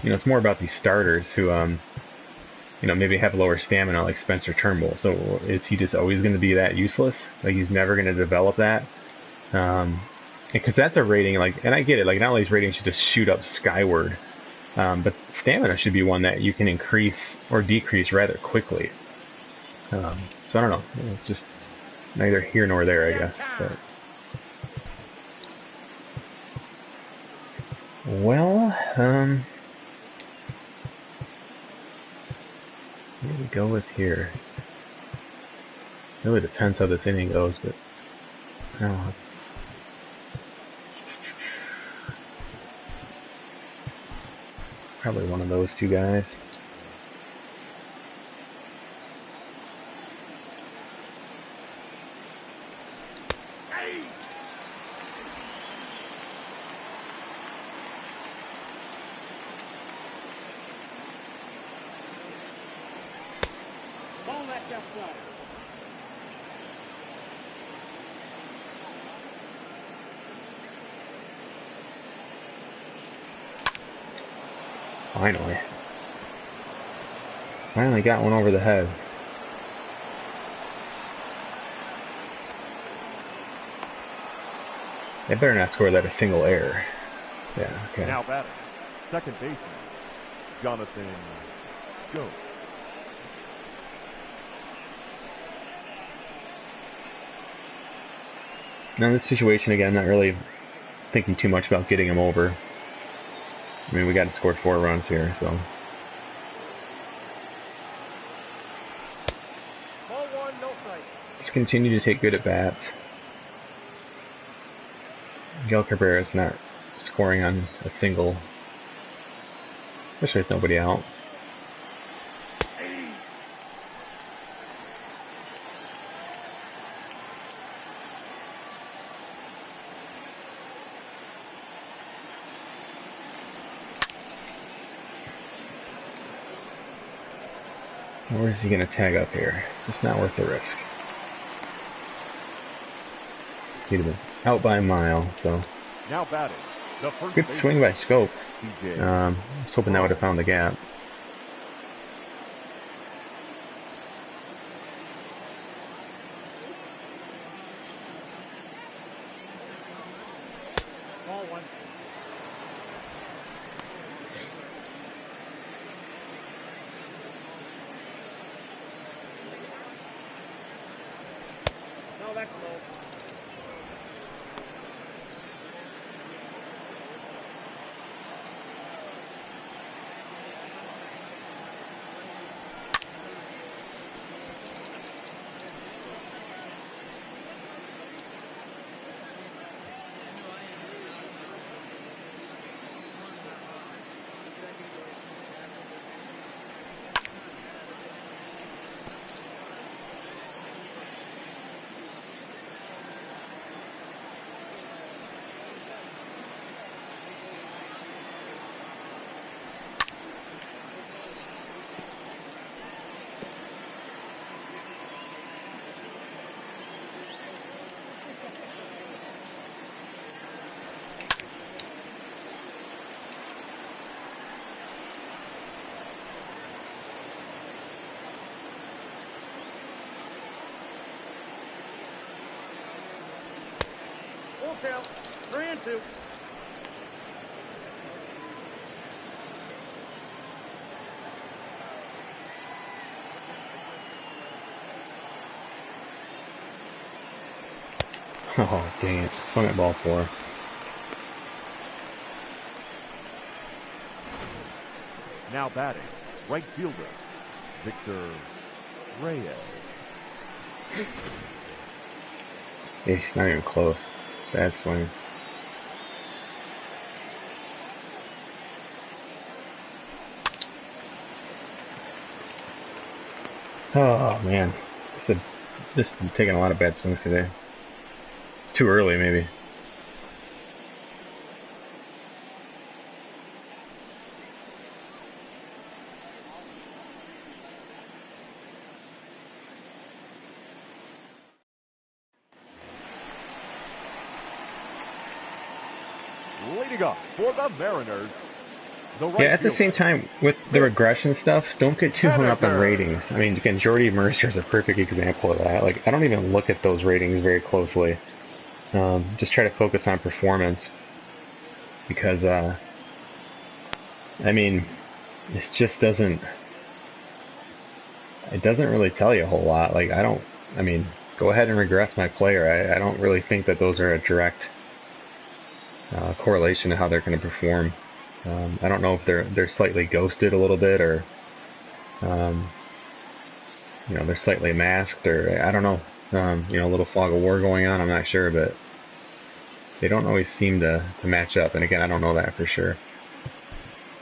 it's more about these starters who, maybe have lower stamina like Spencer Turnbull. So is he just always going to be that useless? Like, he's never going to develop that? Because that's a rating, like, and I get it, like, not all these ratings should just shoot up skyward, but stamina should be one that you can increase or decrease rather quickly. So I don't know. It's just neither here nor there, I guess. But. Well, what do we go with here? Really depends how this inning goes, but I don't know. Probably one of those two guys. Ball left outside. Finally got one over the head. They better not score that a single error. Yeah, okay. Now batting, second baseman, Jonathan Jones. Now, in this situation, again, not really thinking too much about getting him over. I mean, we got to score 4 runs here, so. Ball 1, no strike. Just continue to take good at bats. Miguel Cabrera's not scoring on a single, especially with nobody out. Where is he going to tag up here? Just not worth the risk. He'd have been out by a mile, so. Now batting, the first good swing by Scope. I was hoping that would have found the gap. Ball 1. No, that's low. Full count. 3-2. Oh, dang it. Swung at ball 4. Now batting, right fielder, Victor Reyes. It's not even close. Bad swing. Oh, man. Just taking a lot of bad swings today. It's too early, maybe. Leading up for the Mariners. The right Yeah, at the fielder, same time, with the regression stuff, don't get too hung up on ratings. I mean, again, Jordy Mercer is a perfect example of that. Like, I don't even look at those ratings very closely. Just try to focus on performance. Because, I mean, it just doesn't really tell you a whole lot. Like, go ahead and regress my player. I don't really think that those are a direct correlation to how they're going to perform. I don't know if they're slightly ghosted a little bit, or they're slightly masked, or I don't know. A little fog of war going on. I'm not sure, but they don't always seem to match up. And again, I don't know that for sure.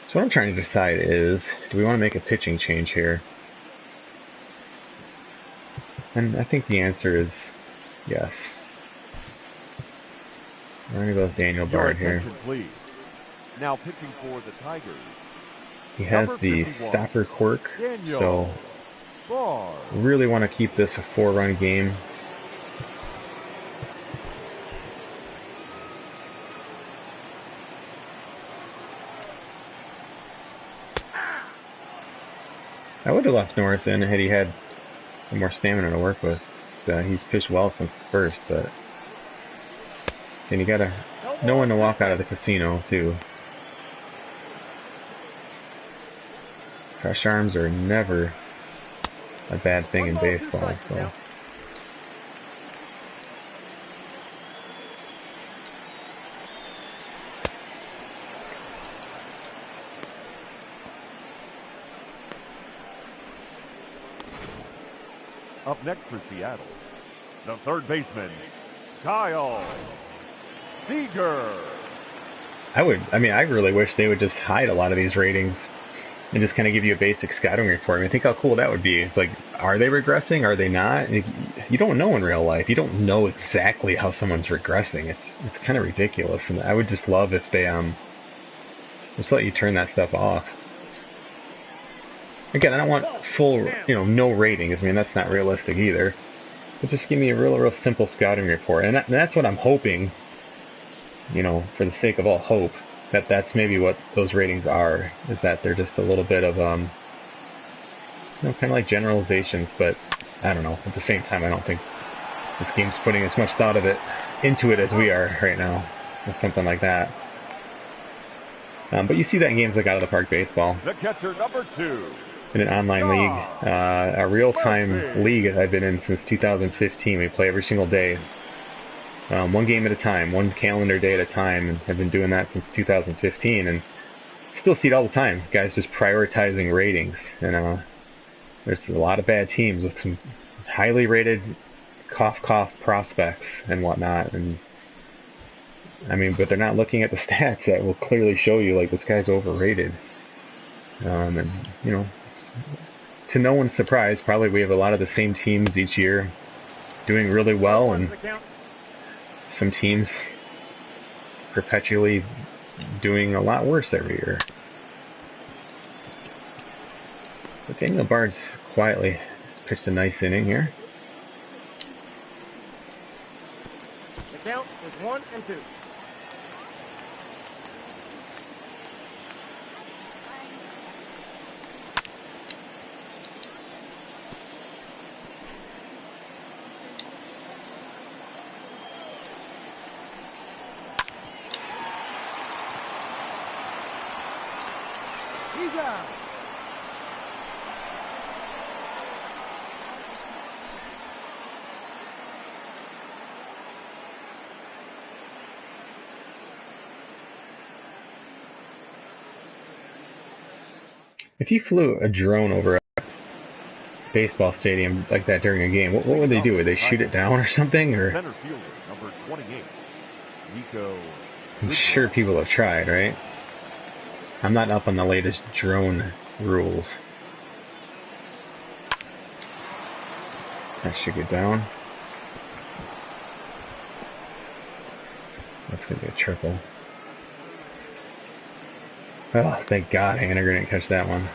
So what I'm trying to decide is, do we want to make a pitching change here? And I think the answer is yes. We're going to go with Daniel Your Bard here. attention, please. Now pitching for the Tigers. He has Number the 51, stopper quirk, Daniel so Bard. really want to keep this a 4-run game. I would have left Norris in had he had some more stamina to work with. So he's pitched well since the first, but then you gotta know when to walk out of the casino too. Fresh arms are never a bad thing in baseball, so. Up next for Seattle, the third baseman, Kyle Seager. I really wish they would just hide a lot of these ratings and just kind of give you a basic scouting report. I mean, think how cool that would be. It's like, are they regressing? Are they not? You don't know in real life. You don't know exactly how someone's regressing. It's kind of ridiculous. And I would just love if they just let you turn that stuff off. Again, I don't want full, no ratings. I mean, that's not realistic either. But just give me a real simple scouting report. And that's what I'm hoping, for the sake of all hope, that's maybe what those ratings are, is that they're just a little bit of, kind of like generalizations, but I don't know. At the same time, I don't think this game's putting as much thought into it as we are right now, or something like that. But you see that in games like Out of the Park Baseball. The catcher, number 2. In an online league, a real-time league that I've been in since 2015. We play every single day. One game at a time, one calendar day at a time, and I've been doing that since 2015, and still see it all the time. Guys just prioritizing ratings, and there's a lot of bad teams with some highly rated cough prospects and whatnot, and but they're not looking at the stats that will clearly show you, like, this guy's overrated. And to no one's surprise, probably we have a lot of the same teams each year doing really well, and some teams perpetually doing a lot worse every year. So Daniel Bard's quietly has pitched a nice inning here. The count is 1-2. He's out. If you flew a drone over a baseball stadium like that during a game, what would they do? Would they shoot it down or something? Or Center fielder, number 28, Nico. I'm sure people have tried, right? I'm not up on the latest drone rules. That should get down. That's going to be a triple. Oh, thank God Hanager didn't catch that one.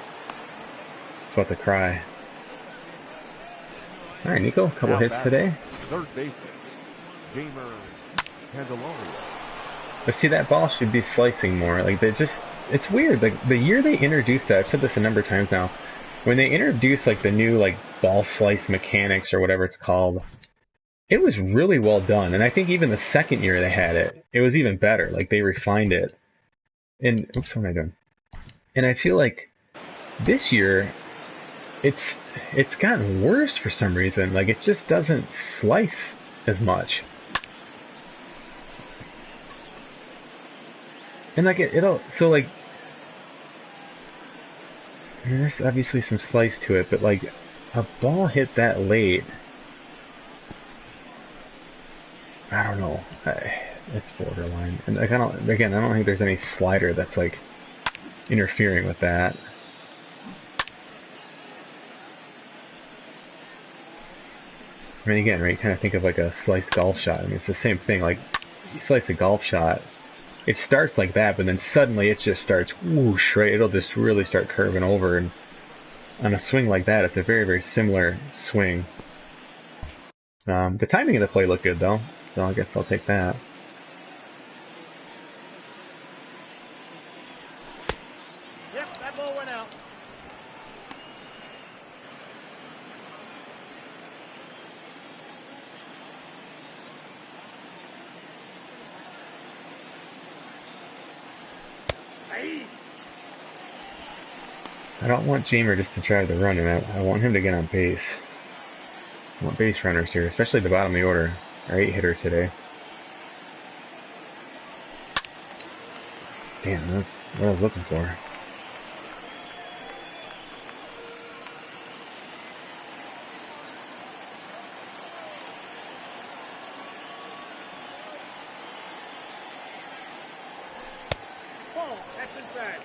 It's about to cry. All right, Nico, a couple hits today. Third baseman, Jamer Candelario. But see, that ball should be slicing more. Like, it's weird. Like, the year they introduced that, I've said this a number of times now, when they introduced, like, the new, like, ball slice mechanics or whatever it's called, it was really well done. And I think even the second year they had it, it was even better. Like, they refined it. And, oops, what am I doing? And I feel like this year, it's gotten worse for some reason. Like, it just doesn't slice as much. And like so like, I mean, there's obviously some slice to it, but like, a ball hit that late, I don't know. It's borderline. And like, I don't think there's any slider that's like interfering with that. I mean, again, right, you kind of think of like a sliced golf shot. I mean, it's the same thing. Like, you slice a golf shot, it starts like that, but then suddenly it just starts whoosh, right? It'll just really start curving over, and on a swing like that, it's a very, very similar swing. The timing of the play looked good, though, so I guess I'll take that. Yep, that ball went out. Hey. I don't want Jamer just to try the run, and I want him to get on base. I want base runners here, especially at the bottom of the order. Our 8-hitter today. Damn, that's what I was looking for. Ball, that's inside.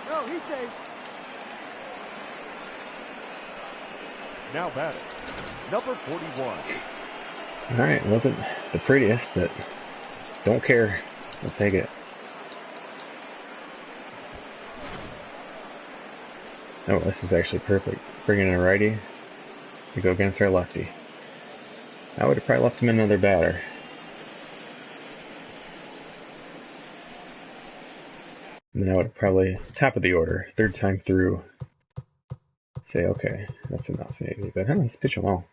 No, he's safe. Now batting, number 41. Alright, wasn't the prettiest, but don't care. I'll take it. Oh, this is actually perfect. Bringing in a righty to go against our lefty. I would have probably left him another batter. And then I would have probably, top of the order, third time through, say, okay, that's enough maybe. But I don't know, he's pitching well.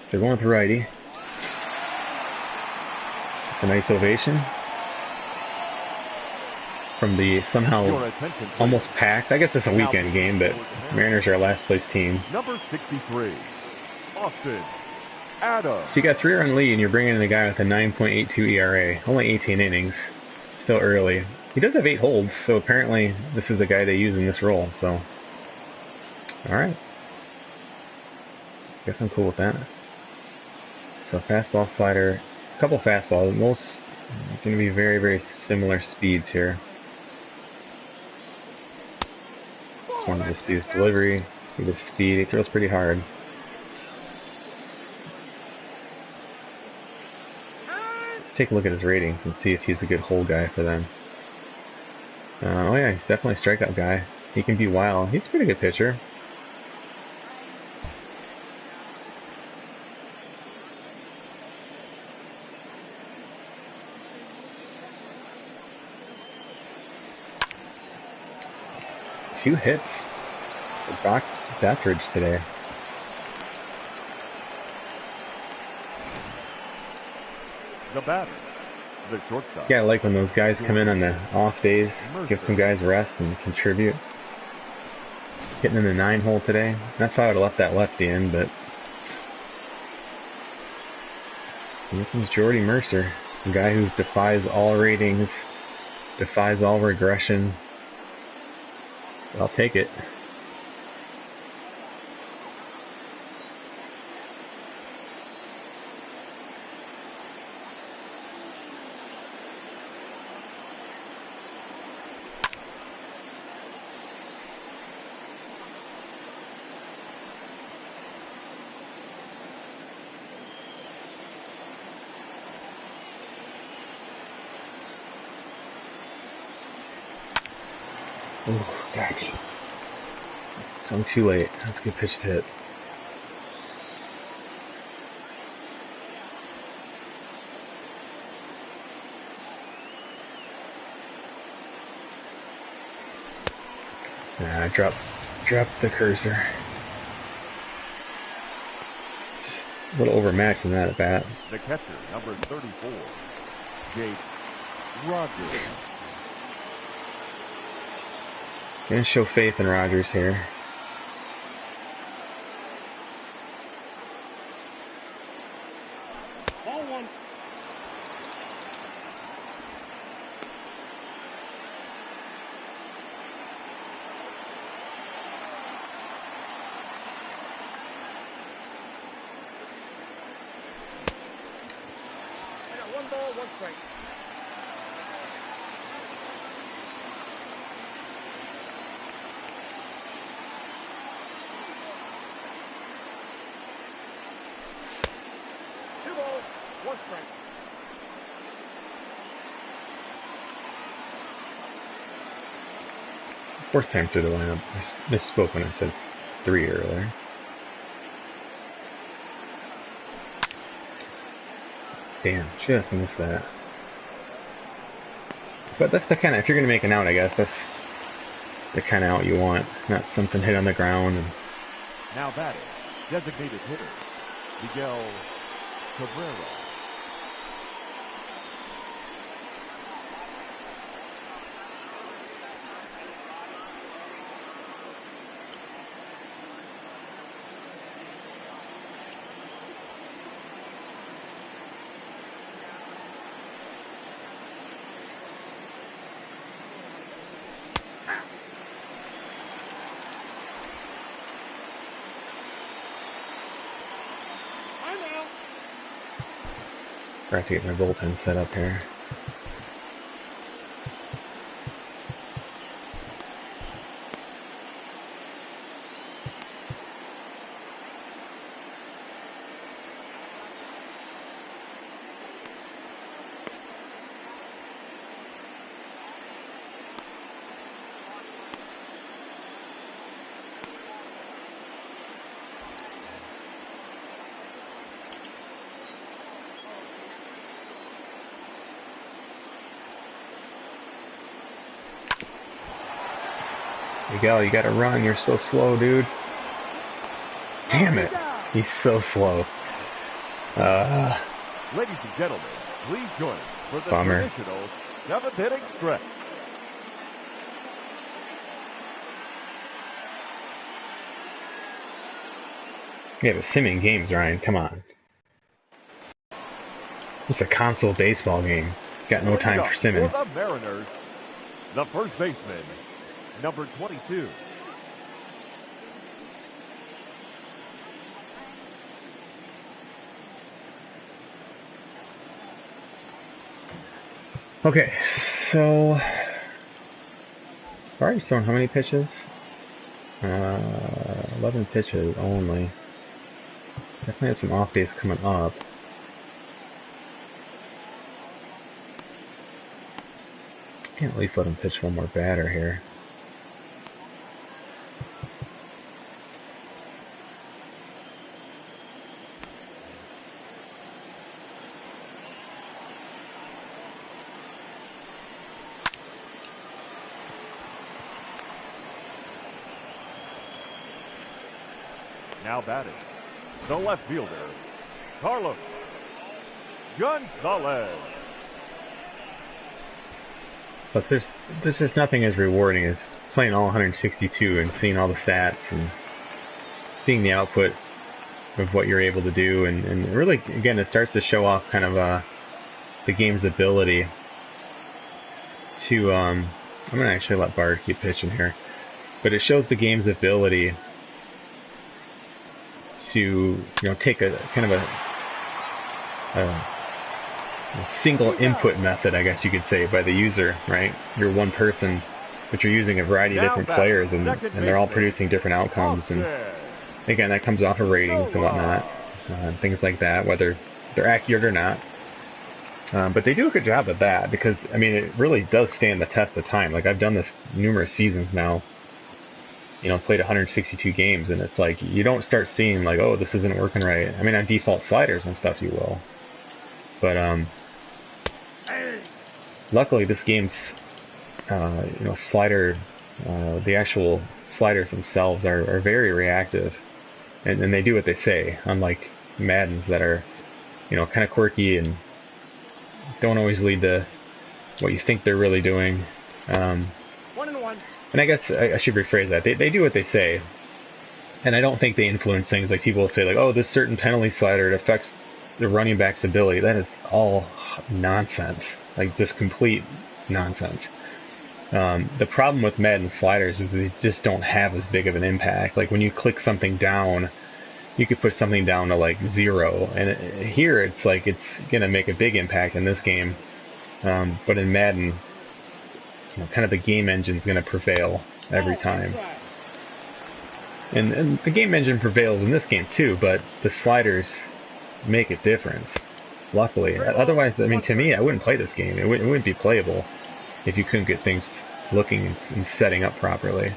So going with righty. It's a nice ovation from the somehow almost packed. I guess it's a weekend game, but Mariners are our last place team. Number 63, Austin Adams. So you got 3-run lead, and you're bringing in a guy with a 9.82 ERA, only 18 innings, still early. He does have 8 holds, so apparently this is the guy they use in this role. So, all right, guess I'm cool with that. So fastball, slider, a couple fastballs. Most going to be very, very similar speeds here. Just wanted to see his delivery, see his speed. He throws pretty hard. take a look at his ratings and see if he's a good hole guy for them. Oh yeah, he's definitely a strikeout guy. He can be wild. He's a pretty good pitcher. Two hits for Brock Deathridge today. The batter, the shortstop. Yeah, I like when those guys come in on the off days, give some guys rest and contribute. Hitting in the 9-hole today. That's why I would have left that lefty in, but here comes Jordy Mercer, a guy who defies all ratings, defies all regression. I'll take it. Oh, gosh. So I'm too late. That's a good pitch to hit. Nah, drop the cursor. Just a little overmatched in that at bat. The catcher, number 34, Jake Rogers. Gonna show faith in Rogers here. Ball one. I got 1 ball, 1 strike. Fourth time through the lineup. I misspoke when I said 3 earlier. Damn, just missed that. But that's the kind of, if you're going to make an out, I guess, that's the kind of out you want. Not something hit on the ground. And now batting, designated hitter, Miguel Cabrera. Forgot to get my bullpen set up here. Miguel, you gotta run. You're so slow, dude. Damn it. He's so slow. Ladies and gentlemen, please join us for the Bummer. traditional 7th inning stretch. Yeah, but simming games, Ryan. Come on. It's a console baseball game. Got no time for simming. For the Mariners, the first baseman, number 22. Okay, so Barty's thrown how many pitches? 11 pitches only. Definitely have some off days coming up. Can't at least let him pitch one more batter here. Now batting, the left fielder, Carlos Gonzalez. Plus, there's just nothing as rewarding as playing all 162 and seeing all the stats and seeing the output of what you're able to do. And really, again, it starts to show off kind of the game's ability to... I'm going to actually let Bard keep pitching here. But it shows the game's ability to, take a kind of a single input method, I guess you could say, by the user, right? You're one person, but you're using a variety of different players, and they're all producing different outcomes. And again, that comes off of ratings and whatnot, things like that, whether they're accurate or not. But they do a good job at that because, I mean, it really does stand the test of time. Like, I've done this numerous seasons now, played 162 games, and it's like, you don't start seeing like, oh, this isn't working right. I mean, on default sliders and stuff you will. But, luckily this game's, slider, the actual sliders themselves are very reactive, and they do what they say, unlike Madden's that are, kind of quirky and don't always lead to what you think they're really doing. 1-1. And I guess I should rephrase that. They do what they say, and I don't think they influence things. Like, people will say, like, oh, this certain penalty slider, it affects the running back's ability. That is all nonsense. Like, just complete nonsense. The problem with Madden sliders is they just don't have as big of an impact. Like, when you click something down, you could put something down to, like, 0. And here, it's like, it's going to make a big impact in this game. But in Madden, kind of the game engine's going to prevail every time. And the game engine prevails in this game too, but the sliders make a difference, luckily. Otherwise, I mean, to me, I wouldn't play this game. It wouldn't be playable if you couldn't get things looking and setting up properly.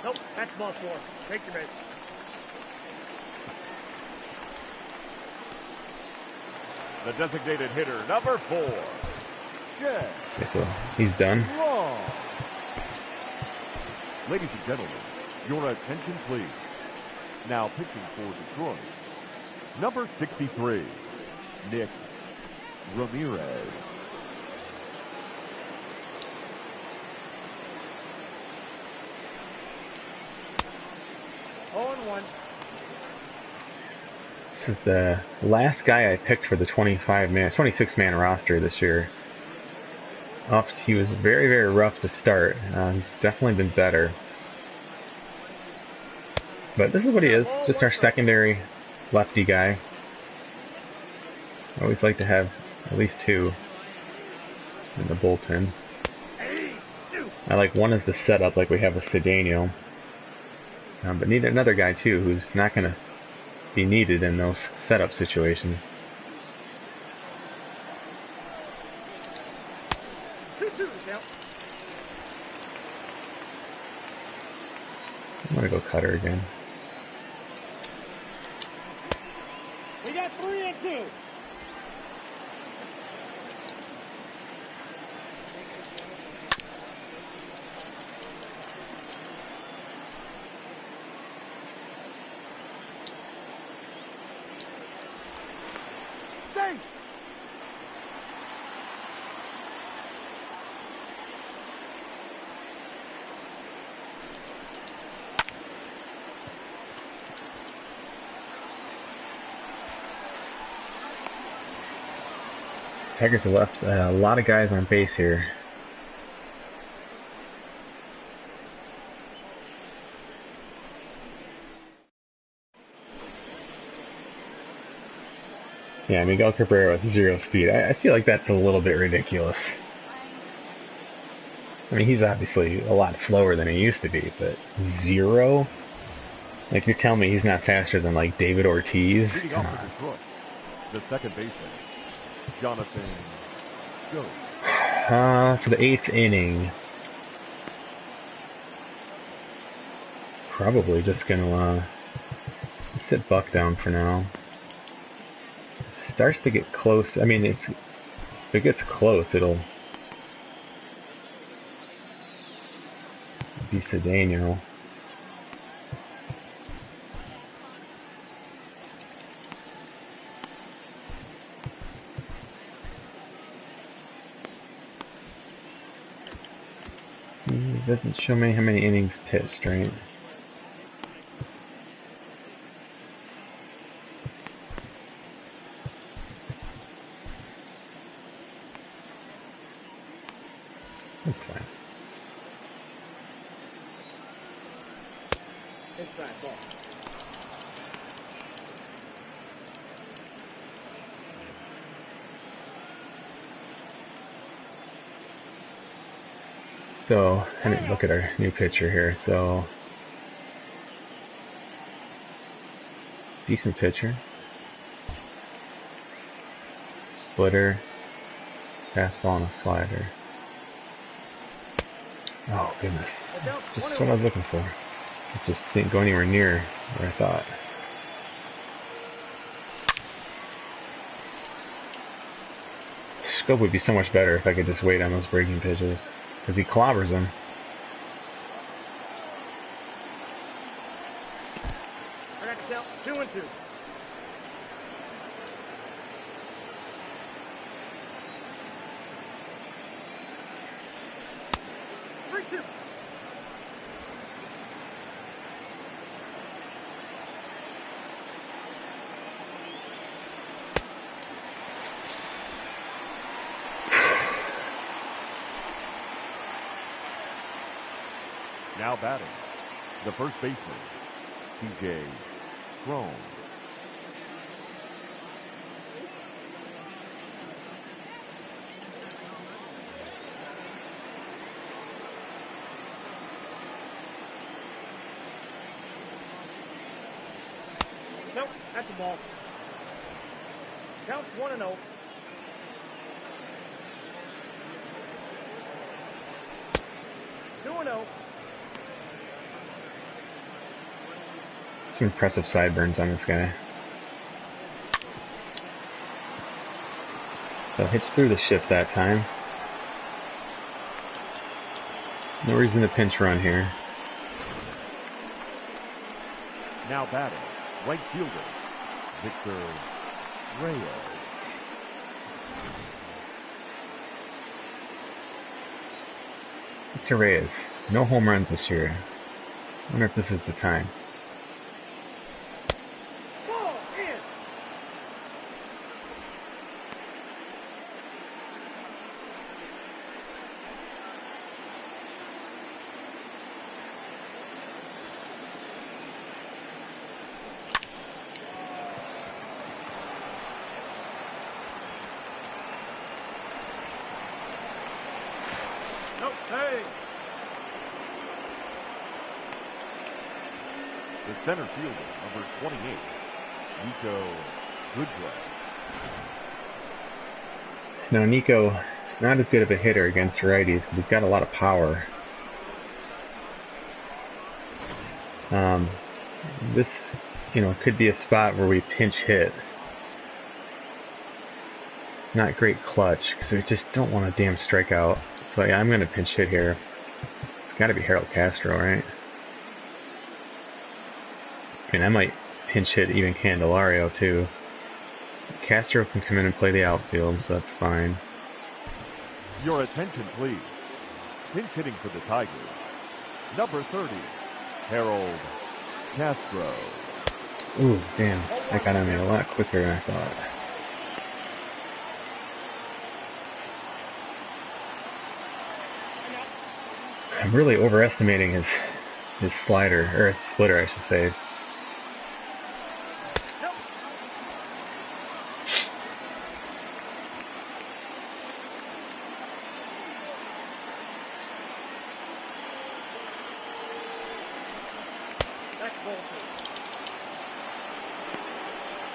Nope, that's ball 4. Take your base. The designated hitter, number 4. Yeah. Okay, so he's done. Wrong. Ladies and gentlemen, your attention please. Now pitching for Detroit, number 63, Nick Ramirez. One. This is the last guy I picked for the 26-man roster this year. He was very, very rough to start. He's definitely been better. But this is what he is, just our secondary lefty guy. I always like to have at least 2 in the bullpen. I like one as the setup, like we have with Cedeno. But need another guy too, who's not going to be needed in those setup situations. I'm going to go cutter again. We got 3-2. Stay. Tigers have left a lot of guys on base here. Yeah, Miguel Cabrera with 0 speed. I feel like that's a little bit ridiculous. I mean, he's obviously a lot slower than he used to be, but 0? Like, you're telling me he's not faster than, like, David Ortiz? Come on. The second baseman, Jonathan Jones. So the 8th inning. Probably just gonna sit Buck down for now. Starts to get close. I mean, if it gets close, it'll be Cedeno. It doesn't show me how many innings pitched, right? That's fine. Inside ball. So, I mean, look at our new pitcher here. So, decent pitcher. Splitter, fastball, and a slider. Oh, goodness. Just what I was looking for. It just didn't go anywhere near where I thought. Scope would be so much better if I could just wait on those breaking pitches. Because he clobbers them. I got to count 2-2. Now batting, the first baseman, T.J. Crone. Nope, that's the ball. Count 1-0. Some impressive sideburns on this guy. So hits through the shift that time. No reason to pinch run here. Now batting, right fielder, Victor Reyes. Victor Reyes, no home runs this year. I wonder if this is the time. Ball in. Nope, hey. The center fielder, number 28, Nico Goodway. Now Nico, not as good of a hitter against righties, but he's got a lot of power. This, could be a spot where we pinch hit. Not great clutch, because we just don't want a damn strikeout. So yeah, I'm going to pinch hit here. It's got to be Harold Castro, right? I mean, I might pinch hit even Candelario, too. Castro can come in and play the outfield, so that's fine. Your attention, please. Pinch hitting for the Tigers, number 30, Harold Castro. Ooh, damn. That got on me a lot quicker than I thought. I'm really overestimating his slider, or his splitter, I should say.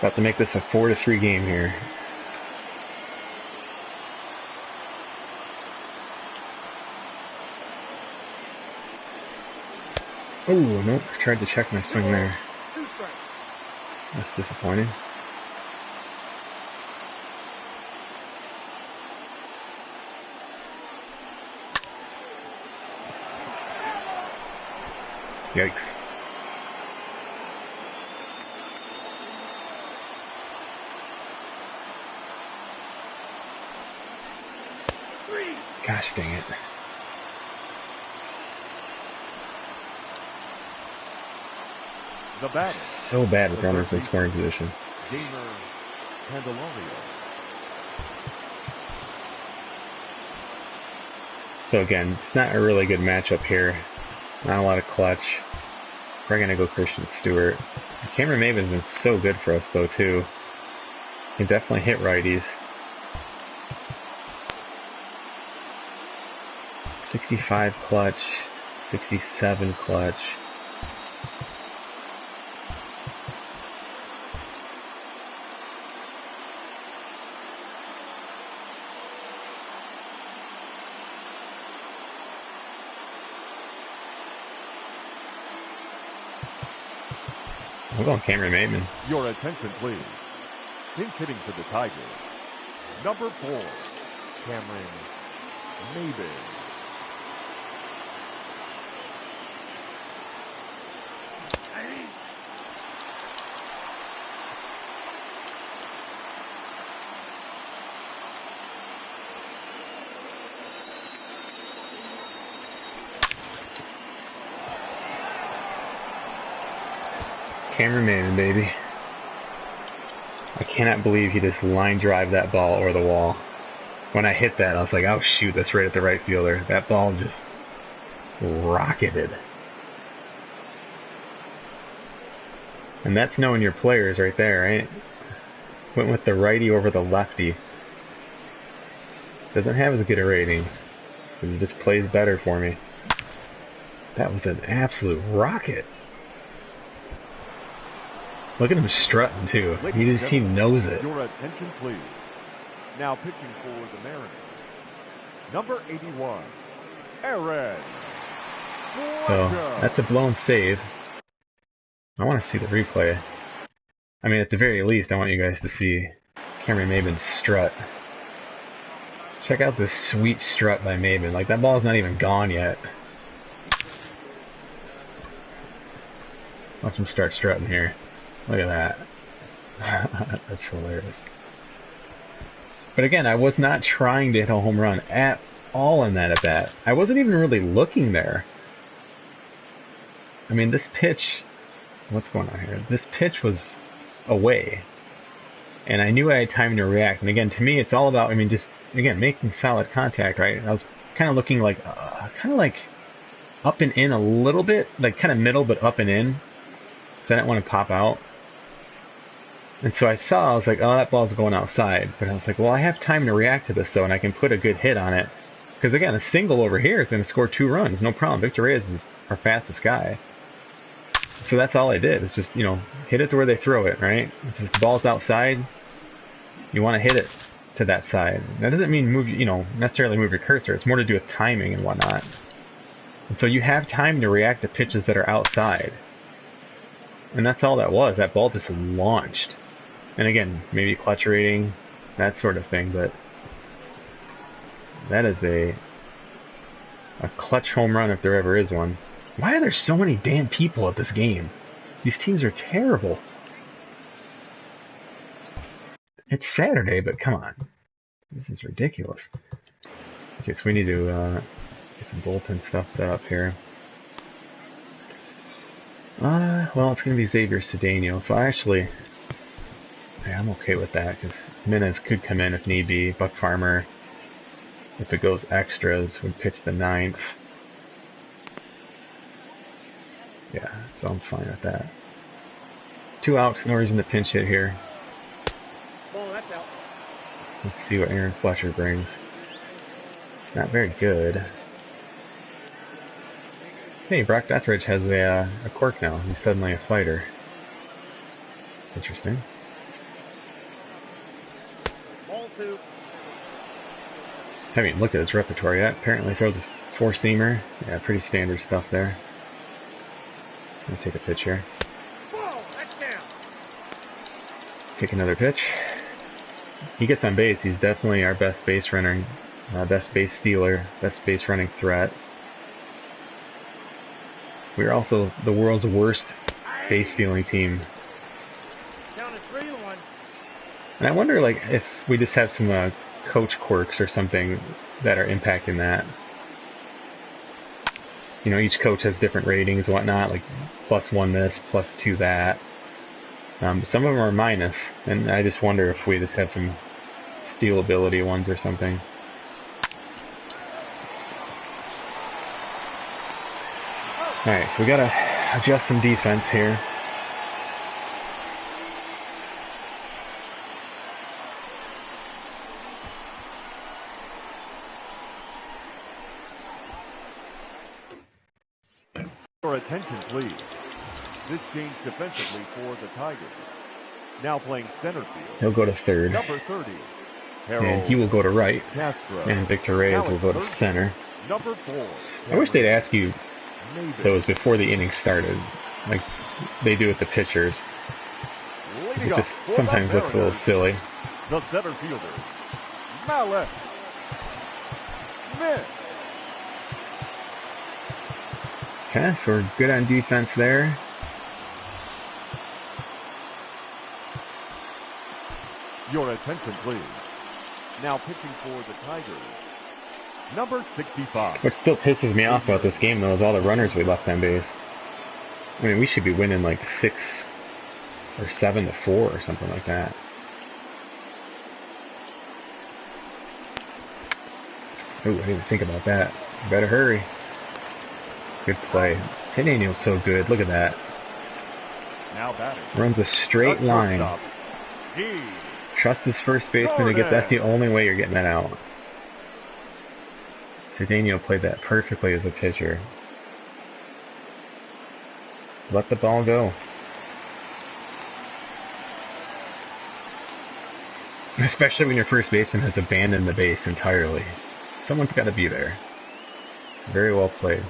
About to make this a 4-3 game here. Oh, nope. Tried to check my swing there. 2 strikes. That's disappointing. Yikes. Gosh dang it. The batter, So bad with runners in scoring position. Gamer Candelario. So again, it's not a really good matchup here. Not a lot of clutch. We're gonna go Christian Stewart. Cameron Maven's been so good for us though too. He definitely hit righties. 65 clutch, 67 clutch. I'm going Cameron Maven. Your attention, please. Pinch hitting for the Tigers. Number 4, Cameron Maven. Cameron Maven, baby. I cannot believe he just line drive that ball over the wall. When I hit that, I was like, oh shoot, that's right at the right fielder. That ball just rocketed. And that's knowing your players right there, right? Went with the righty over the lefty. Doesn't have as good a ratings, but he just plays better for me. That was an absolute rocket. Look at him strutting too. He knows it. Your attention, please. Now pitching for the Mariners. Number 81, Aaron. So that's a blown save. I want to see the replay. I mean, at the very least, I want you guys to see Cameron Maven's strut. Check out this sweet strut by Maven. Like, that ball's not even gone yet. Watch him start strutting here. Look at that. That's hilarious. But again, I was not trying to hit a home run at all in that at bat. I wasn't even really looking there. I mean, this pitch... What's going on here? This pitch was away. And I knew I had time to react. And again, to me, it's all about, I mean, just, again, making solid contact, right? I was kind of looking like, up and in a little bit. Like, kind of middle, but up and in. So I didn't want to pop out. And so I was like, oh, that ball's going outside. But I was like, well, I have time to react to this, though, and I can put a good hit on it. Because, again, a single over here is going to score 2 runs. No problem. Victor Reyes is our fastest guy. So that's all I did. It's just, hit it to where they throw it, right? If the ball's outside, you want to hit it to that side. That doesn't mean necessarily move your cursor. It's more to do with timing and whatnot. And so you have time to react to pitches that are outside. And that's all that was. That ball just launched. And again, maybe clutch rating, that sort of thing, but that is a clutch home run if there ever is one. Why are there so many damn people at this game? These teams are terrible. It's Saturday, but come on. This is ridiculous. Okay, so we need to get some bullpen stuff set up here. Well, it's going to be Xavier Cedeno, so I'm okay with that, because Minez could come in if need be. Buck Farmer, if it goes extras, would pitch the 9th. Yeah, so I'm fine with that. 2 outs, no reason to pinch hit here. Ball, that's out. Let's see what Aaron Fletcher brings. Not very good. Hey, Brock Deathridge has a quirk now. He's suddenly a fighter. It's interesting. Ball 2. Haven't looked at his repertoire yet. Apparently throws a 4-seamer. Yeah, pretty standard stuff there. I'll take a pitch here. Whoa, that's down. Take another pitch. He gets on base. He's definitely our best base runner, best base stealer, best base running threat. We're also the world's worst base stealing team. Down to 3-1. And I wonder, like, if we just have some coach quirks or something that are impacting that. You know, each coach has different ratings and whatnot, like +1 this, +2 that. Some of them are minus, and I just wonder if we just have some steal ability ones or something. Alright, so we gotta adjust some defense here. Your attention, please. This change defensively for the Tigers. Now playing center field. He'll go to third. Number 30. And he will go to right. Castro. And Victor Reyes will go to center. Number 4. I wish they'd ask you those before the inning started, like they do with the pitchers. It just sometimes looks a little silly. The center fielder, Mallet. Miss. Okay, so we're good on defense there. Your attention, please. Now pitching for the Tigers, number 65. What still pisses me off about this game, though, is all the runners we left on base. I mean, we should be winning like 6 or 7-4 or something like that. Ooh, I didn't think about that. Better hurry. Good play. Daniel's so good. Look at that. Now batting. Runs a straight line. Trusts his first baseman to get. That's the only way you're getting that out. Daniel played that perfectly as a pitcher. Let the ball go. Especially when your first baseman has abandoned the base entirely. Someone's got to be there. Very well played.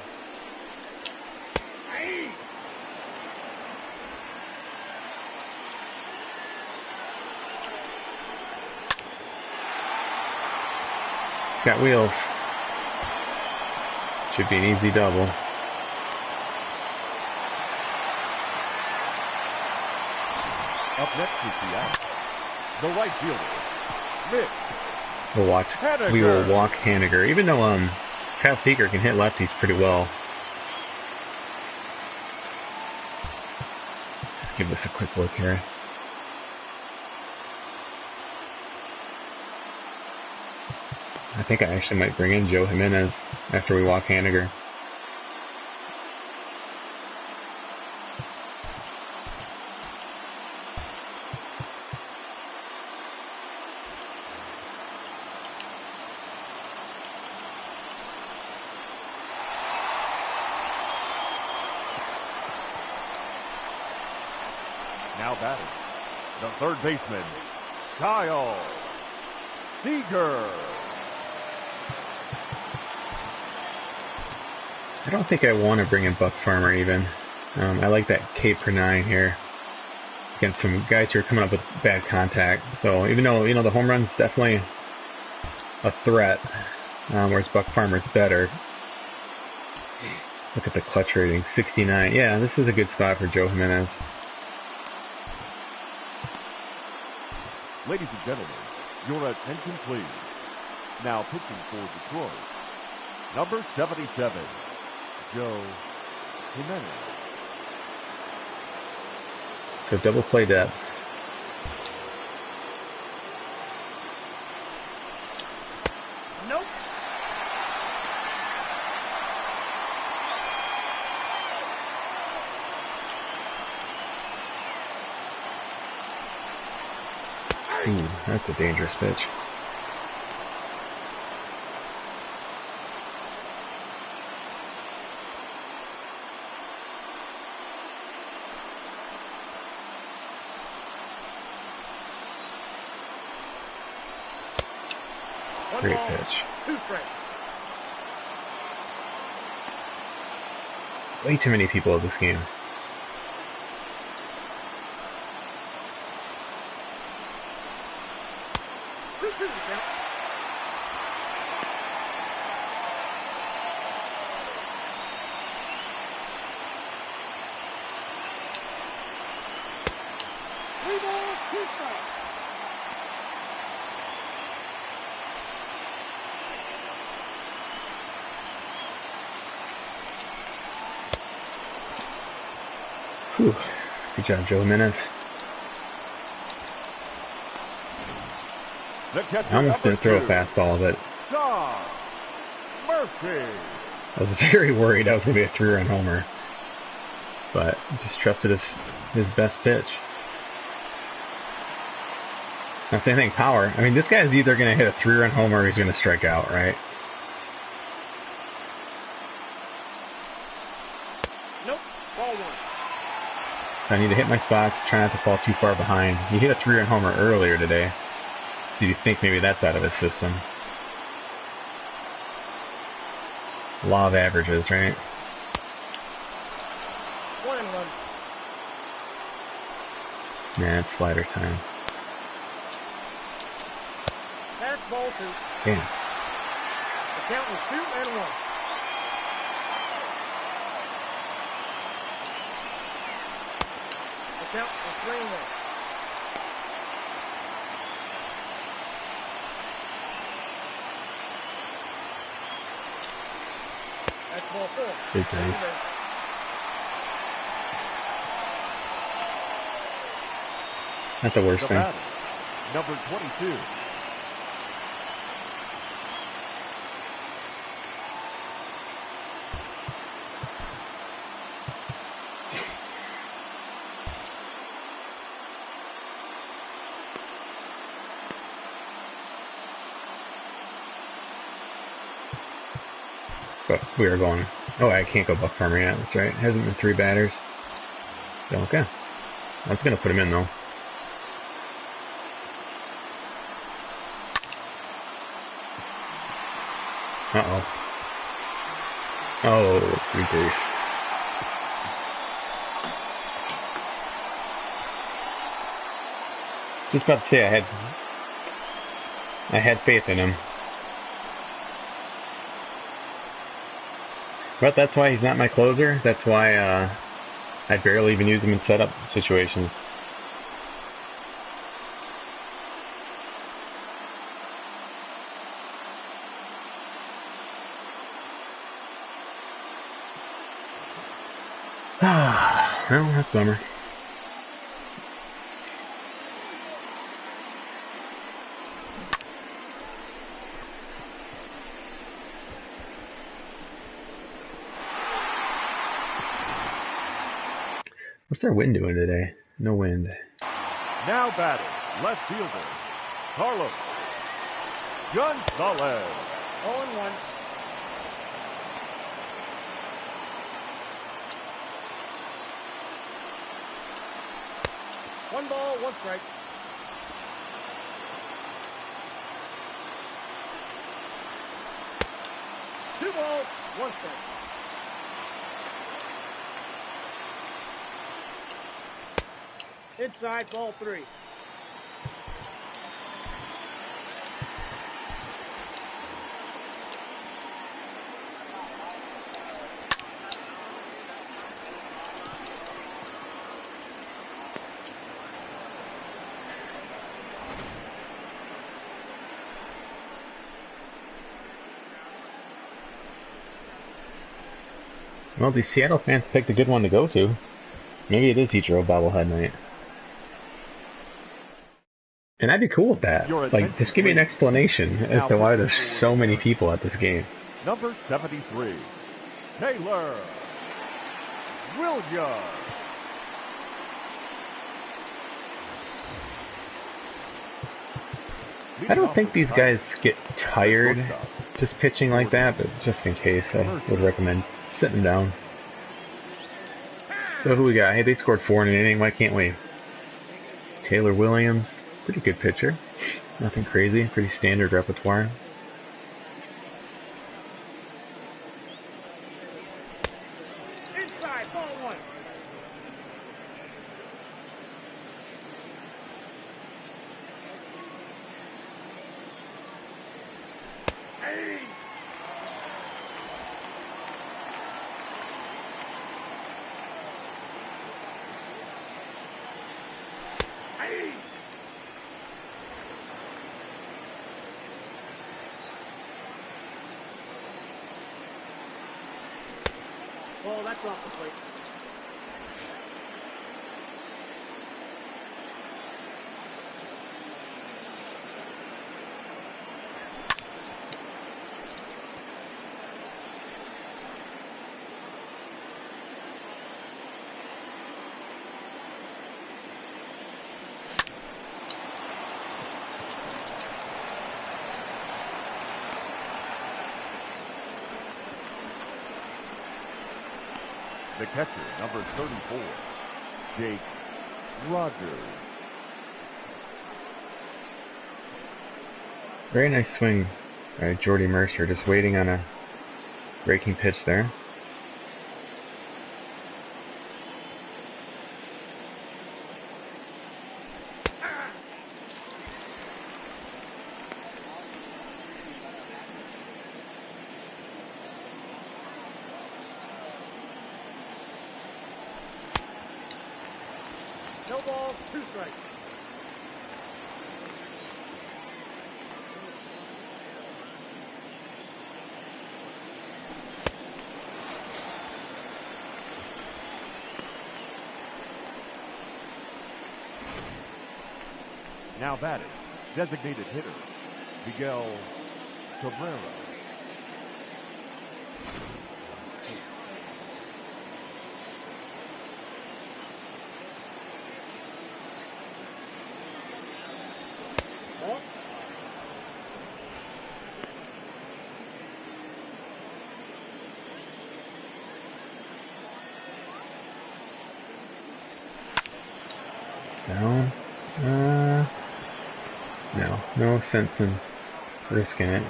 He's got wheels. Should be an easy double. Up next is the out. The right fielder, Mitch. We will walk Haniger. Even though Kyle Seeger can hit lefties pretty well. Let's just give this a quick look here. I think I actually might bring in Joe Jimenez after we walk Haniger. Now batting, the third baseman, Kyle Seeger. I don't think I want to bring in Buck Farmer even. I like that K per 9 here against some guys who are coming up with bad contact. So even though, you know, the home run's definitely a threat, whereas Buck Farmer's better. Look at the clutch rating, 69. Yeah, this is a good spot for Joe Jimenez. Ladies and gentlemen, your attention please. Now pitching for Detroit, number 77, Joe Jimenez. So double play depth. Nope. Ooh, that's a dangerous pitch. Great pitch. 2 strikes. Way too many people at this game. 3 balls, 2 strikes. Whew. Good job, Joe Jimenez. I almost didn't throw a fastball, but John Murphy. I was very worried I was going to be a 3-run homer. But just trusted his best pitch. Now, same thing, power. I mean, this guy's either going to hit a 3-run homer or he's going to strike out, right? Nope, ball 1. So I need to hit my spots, try not to fall too far behind. He hit a 3-run homer earlier today. So you think maybe that's out of his system. Law of averages, right? 1 and 1. Nah, it's slider time. That's ball 2. Damn. The count was 2 and 1. The count was 3 and 1. That's ball 4. Big time. Not the worst The thing. batter, number 22. But we are going. Oh, I can't go buck farmer yet. That's right. It hasn't been 3 batters. So, okay. That's going to put him in, though. Uh-oh. Oh, we do. Just about to say I had faith in him. But that's why he's not my closer. That's why I barely even use him in setup situations. Well, that's a bummer. What's our wind doing today? No wind. Now batting, left fielder, Carlos Gonzalez. 0 and 1. One ball, 1 strike. Two balls, 1 strike. Inside, ball 3. Well, these Seattle fans picked a good one to go to. Maybe it is Ichiro bobblehead night. And I'd be cool with that. Like, just give me an explanation as to why there's so many people at this game. Number 73, Taylor Williams. I don't think these guys get tired just pitching like that, but just in case, I would recommend sitting down. So who we got? Hey, they scored 4 in an inning. Why can't we? Taylor Williams, pretty good pitcher. Nothing crazy, pretty standard repertoire. Inside, ball 1. Hey! that's off the plate. The catcher, number 34, Jake Rogers. Very nice swing by Jordy Mercer, just waiting on a breaking pitch there. No balls, 2 strikes. Now batting, designated hitter, Miguel Cabrera. Ball. Down. No sense in risking it.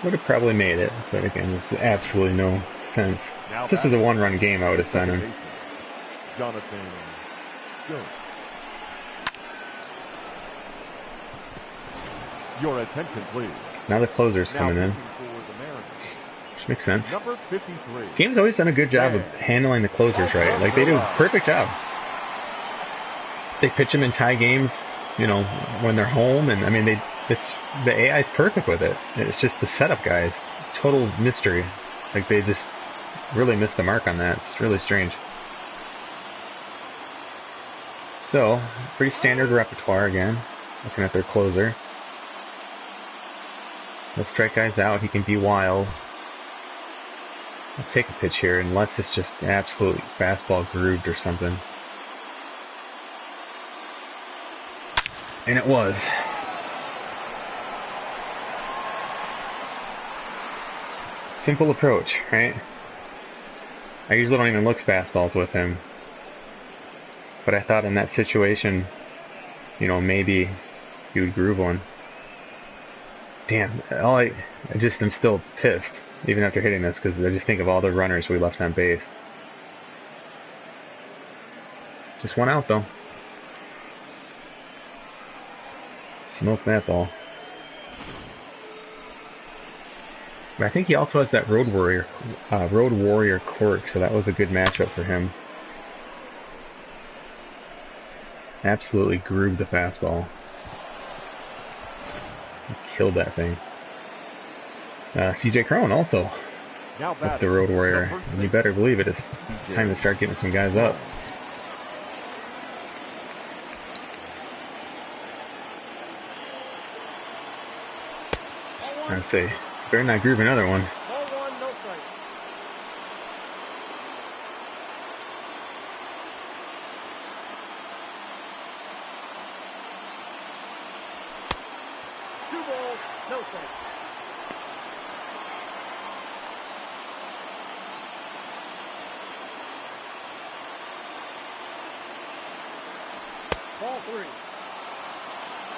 Would have probably made it, but again, there's absolutely no sense. Now If this is a one-run game, I would have sent him. Jonathan Jones. Your attention, please. Now the closer's coming in, pitching for the Mariners, which makes sense. number 53. Game's always done a good job of handling the closers right. Like, they do a perfect job. They pitch them in tie games, you know, when they're home, and I mean, the AI's perfect with it. It's just the setup guys, total mystery. Like, they just really missed the mark on that. It's really strange. So, pretty standard repertoire again. Looking at their closer. Let's strike guys out. He can be wild. I'll take a pitch here, unless it's just absolutely fastball grooved or something. And it was. Simple approach, right? I usually don't even look fastballs with him. But I thought in that situation, you know, maybe he would groove one. Damn, I'm still pissed, even after hitting this, because I just think of all the runners we left on base. Just one out, though. Smoke that ball. But I think he also has that Road Warrior quirk, so that was a good matchup for him. Absolutely grooved the fastball. He killed that thing. CJ Cron also with the Road Warrior. And you better believe it is time to start getting some guys up. I say, better not groove another one. Ball 1, no strike. Two balls, no strike. Ball 3.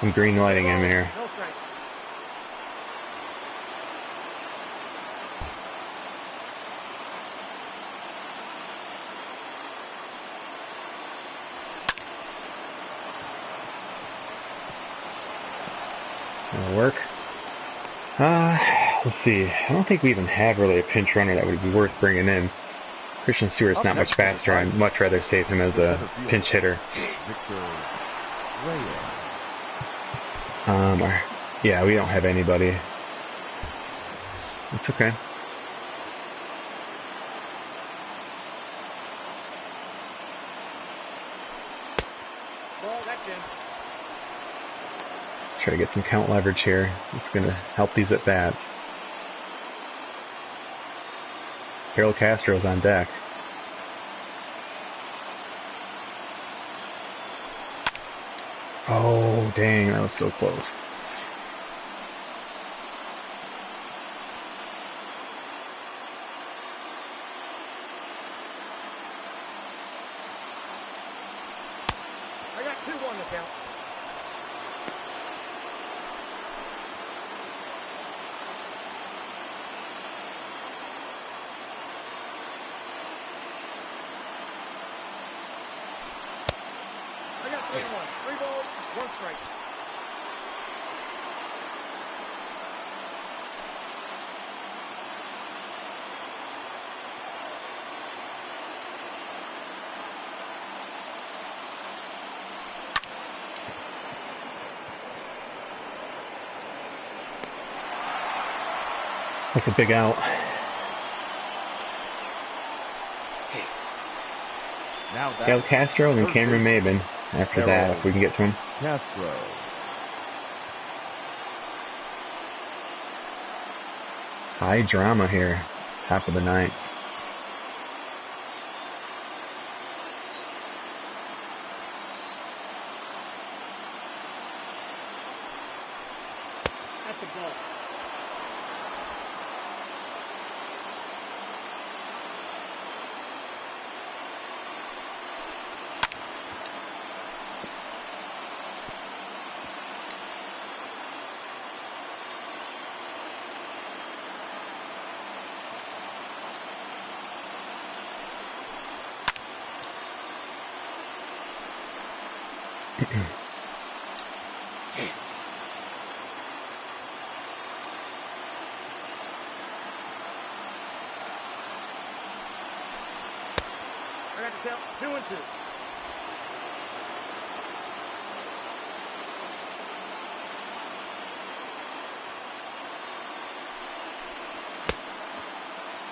I'm green lighting him here. No strike. That'll work. Let's see. I don't think we even have really a pinch runner that would be worth bringing in. Christian Stewart's not much faster. I'd much rather save him as a pinch hitter. Yeah, we don't have anybody. It's okay. Ball, that's in. Try to get some count leverage here. It's going to help these at bats. Harold Castro's on deck. Oh, dang, that was so close. I got 2-1 to count. I got 3-1. 3 balls, 1 strike. That's a big out. Now Harold that's Castro and then third Cameron baseman, Maben after that, if we can get to him. Castro. High drama here, top of the ninth. That's the ball. I got to count 2-2.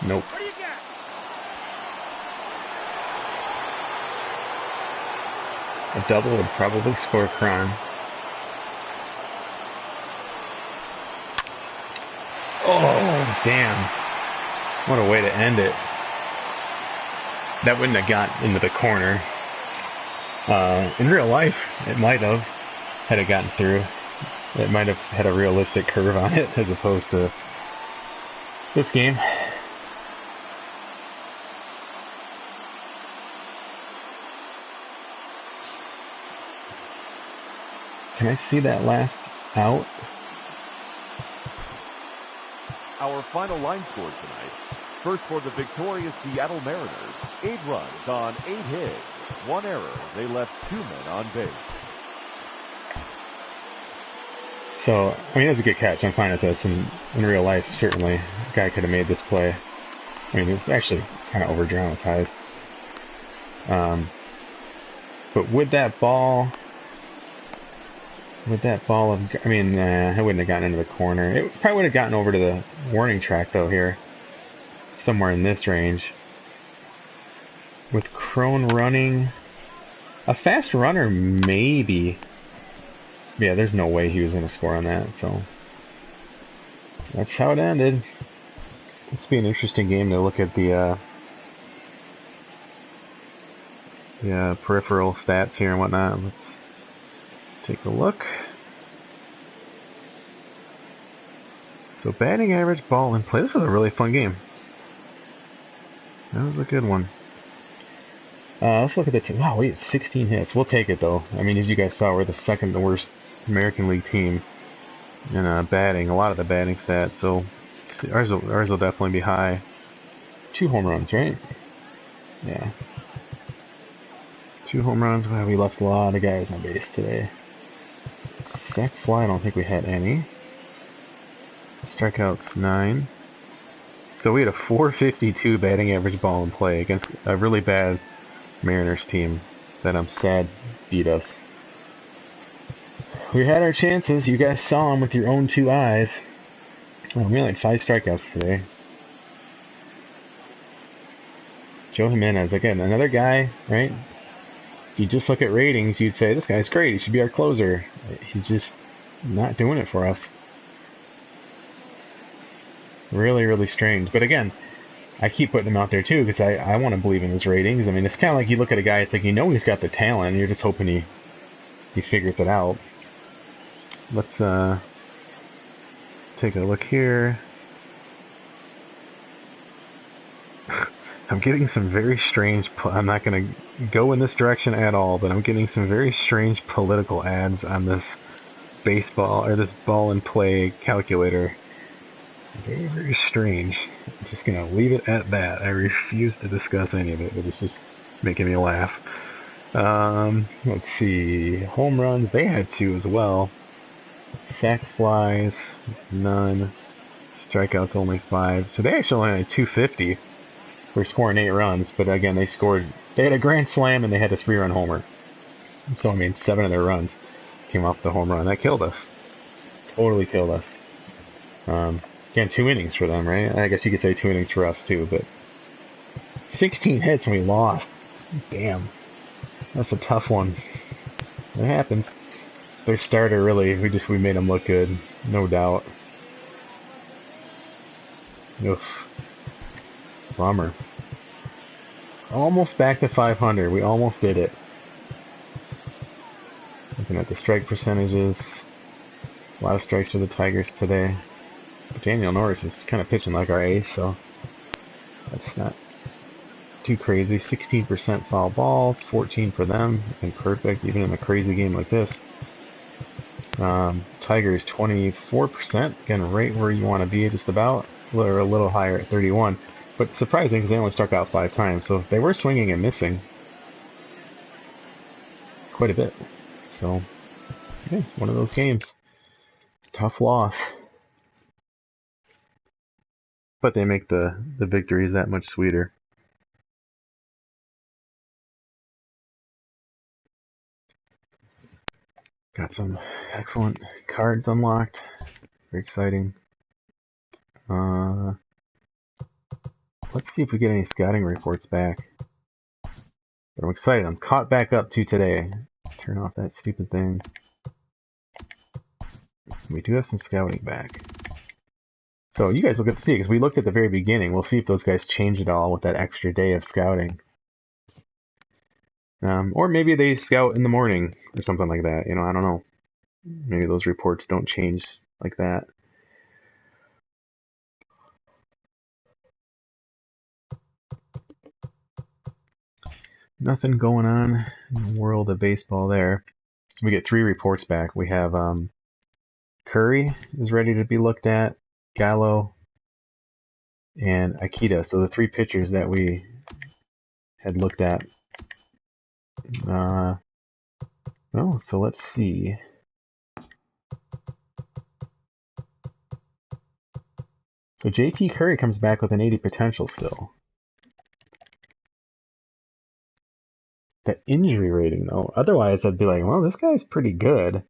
Nope. What do you got? A double would probably score Cron. Oh, damn. What a way to end it. That wouldn't have got into the corner. In real life, it might have, had it gotten through. It might have had a realistic curve on it, as opposed to this game. Can I see that last out? Our final line score tonight. First for the victorious Seattle Mariners, 8 runs on 8 hits, 1 error. They left 2 men on base. So, I mean, it was a good catch. I'm fine with this. And in real life, certainly, a guy could have made this play. I mean, it's actually kind of over-dramatized. But with that ball, it wouldn't have gotten into the corner. It probably would have gotten over to the warning track, though, here. Somewhere in this range. With Crone running, a fast runner, maybe. Yeah, there's no way he was going to score on that, so that's how it ended. It's be an interesting game to look at the peripheral stats here and whatnot. Let's take a look. So batting average, ball in play. This was a really fun game. That was a good one. Let's look at the team. Wow, we had 16 hits. We'll take it, though. I mean, as you guys saw, we're the second worst American League team in batting. A lot of the batting stats. So ours will definitely be high. 2 home runs, right? Yeah. 2 home runs. Wow, we left a lot of guys on base today. Sac fly, I don't think we had any. Strikeouts 9. So we had a 452 batting average ball in play against a really bad Mariners team that I'm sad beat us. We had our chances. You guys saw them with your own 2 eyes. Oh, we only had 5 strikeouts today. Joe Jimenez, again, another guy, right? if you just look at ratings, you'd say, this guy's great, he should be our closer. He's just not doing it for us. Really, really strange. But again, I keep putting him out there too because I want to believe in his ratings. I mean, it's kind of like you look at a guy, it's like you know he's got the talent, and you're just hoping he figures it out. Let's take a look here. I'm getting some very strange, I'm not going to go in this direction at all, but I'm getting some very strange political ads on this baseball, or this ball and play calculator. Very, very strange. I'm just going to leave it at that. I refuse to discuss any of it, but it's just making me laugh. Let's see. Home runs, they had 2 as well. Sac flies, none. Strikeouts, only 5. So they actually only had 250. We're scoring 8 runs, but again, they had a grand slam and they had a 3-run homer. So, I mean, 7 of their runs came off the home run. That killed us. Totally killed us. Again, 2 innings for them, right? I guess you could say 2 innings for us, too, but 16 hits and we lost. Damn. That's a tough one. It happens. Their starter, really, we made them look good. No doubt. Oof. Bummer. Almost back to 500. We almost did it. Looking at the strike percentages. A lot of strikes for the Tigers today. But Daniel Norris is kind of pitching like our ace, so that's not too crazy. 16% foul balls, 14 for them, and perfect even in a crazy game like this. Tigers 24%, again right where you want to be, just about, or a little higher at 31. But surprising because they only struck out 5 times, so they were swinging and missing quite a bit. So, yeah, one of those games. Tough loss. But they make the victories that much sweeter. Got some excellent cards unlocked. Very exciting. Let's see if we get any scouting reports back. But I'm excited. I'm caught back up to today. Turn off that stupid thing. We do have some scouting back. So you guys will get to see it because we looked at the very beginning. We'll see if those guys changed it all with that extra day of scouting. Or maybe they scout in the morning or something like that. You know, I don't know. Maybe those reports don't change like that. Nothing going on in the world of baseball there. We get 3 reports back. We have Curry is ready to be looked at, Gallo, and Akita. So the 3 pitchers that we had looked at. So let's see. So JT Curry comes back with an 80 potential still. That injury rating, though, otherwise I'd be like, well, this guy's pretty good.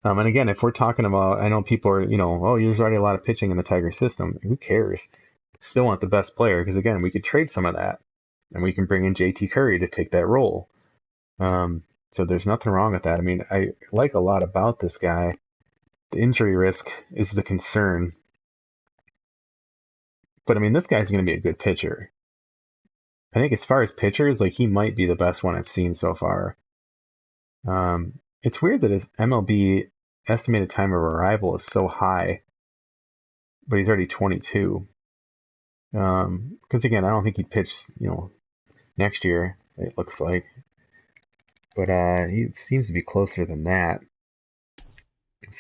And again, if we're talking about, I know people are, there's already a lot of pitching in the Tiger system. Who cares? Still want the best player because, again, we could trade some of that. And we can bring in JT Curry to take that role. So there's nothing wrong with that. I mean, I like a lot about this guy. The injury risk is the concern. But, I mean, this guy's going to be a good pitcher. I think as far as pitchers, like, he might be the best one I've seen so far. It's weird that his MLB estimated time of arrival is so high, but he's already 22. Because, again, I don't think he'd pitch, next year, it looks like. But he seems to be closer than that.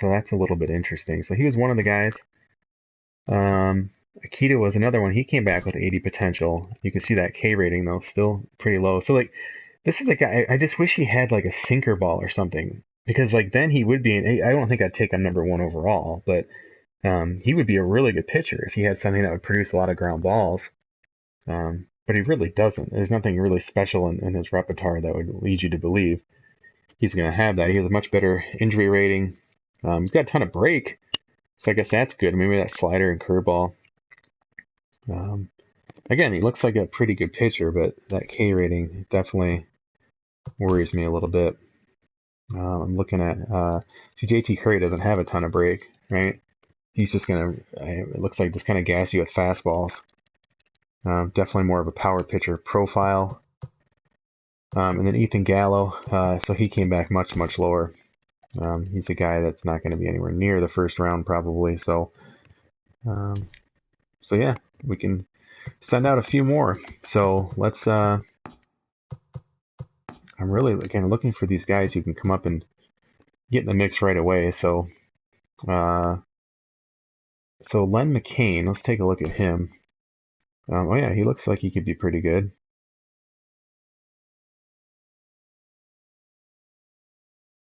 So that's a little bit interesting. So he was one of the guys. Akita was another one. He came back with 80 potential. You can see that K rating, though, still pretty low. So, like, this is the guy, I just wish he had, like, a sinker ball or something. Because, like, then he would be, I don't think I'd take him number 1 overall, but he would be a really good pitcher if he had something that would produce a lot of ground balls. But he really doesn't. There's nothing really special in his repertoire that would lead you to believe he's going to have that. He has a much better injury rating. He's got a ton of break, so I guess that's good. Maybe that slider and curveball. Again, he looks like a pretty good pitcher, but that K rating definitely worries me a little bit. I'm looking at JT Curry doesn't have a ton of break, right? He's just gonna. It looks like just kind of gas you with fastballs. Definitely more of a power pitcher profile. And then Ethan Gallo, so he came back much lower. He's a guy that's not going to be anywhere near the first round probably. So yeah, we can send out a few more. So let's. I'm really again looking for these guys who can come up and get in the mix right away. So Len McCain, let's take a look at him. Oh yeah, he looks like he could be pretty good.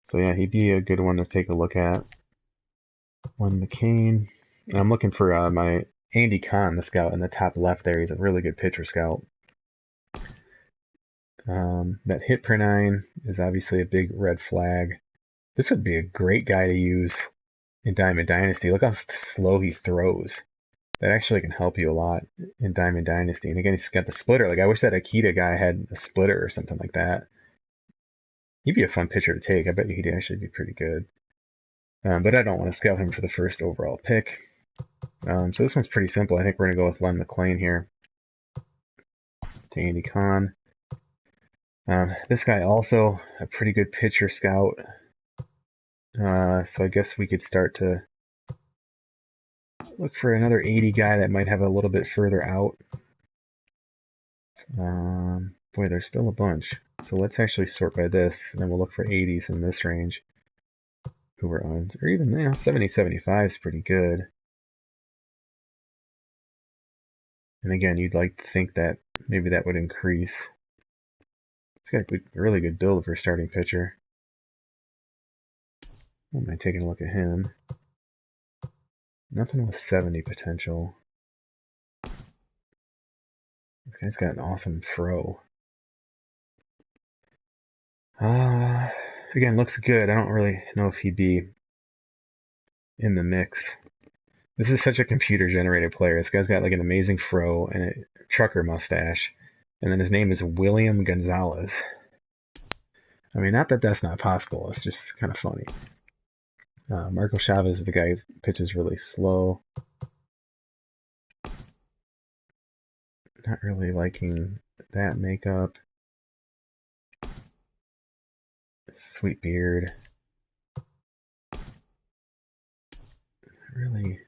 So yeah, he'd be a good one to take a look at. Len McCain. And I'm looking for my Andy Kahn, the scout in the top left there. He's a really good pitcher scout. That hit per 9 is obviously a big red flag. This would be a great guy to use in Diamond Dynasty. Look how slow he throws. That actually can help you a lot in Diamond Dynasty. And again, he's got the splitter. Like I wish that Akita guy had a splitter or something like that. He'd be a fun pitcher to take. I bet you he'd actually be pretty good. But I don't want to scout him for the first overall pick. So this one's pretty simple. I think we're going to go with Len McClain here to Andy Kahn. This guy also a pretty good pitcher scout. So I guess we could start to look for another 80 guy that might have a little bit further out. Boy, there's still a bunch. So let's actually sort by this, and then we'll look for 80s in this range. Who we're on, or even 70, 75 is pretty good. And again, you'd like to think that maybe that would increase. It's got a really good build for a starting pitcher. What am I taking a look at him? Nothing with 70 potential. This guy's got an awesome throw. Again, looks good. I don't really know if he'd be in the mix. This is such a computer-generated player. This guy's got like an amazing fro and a trucker mustache. And then his name is William Gonzalez. I mean, not that that's not possible. It's just kind of funny. Marco Chavez is the guy who pitches really slow. Not really liking that makeup. Sweet beard. Really.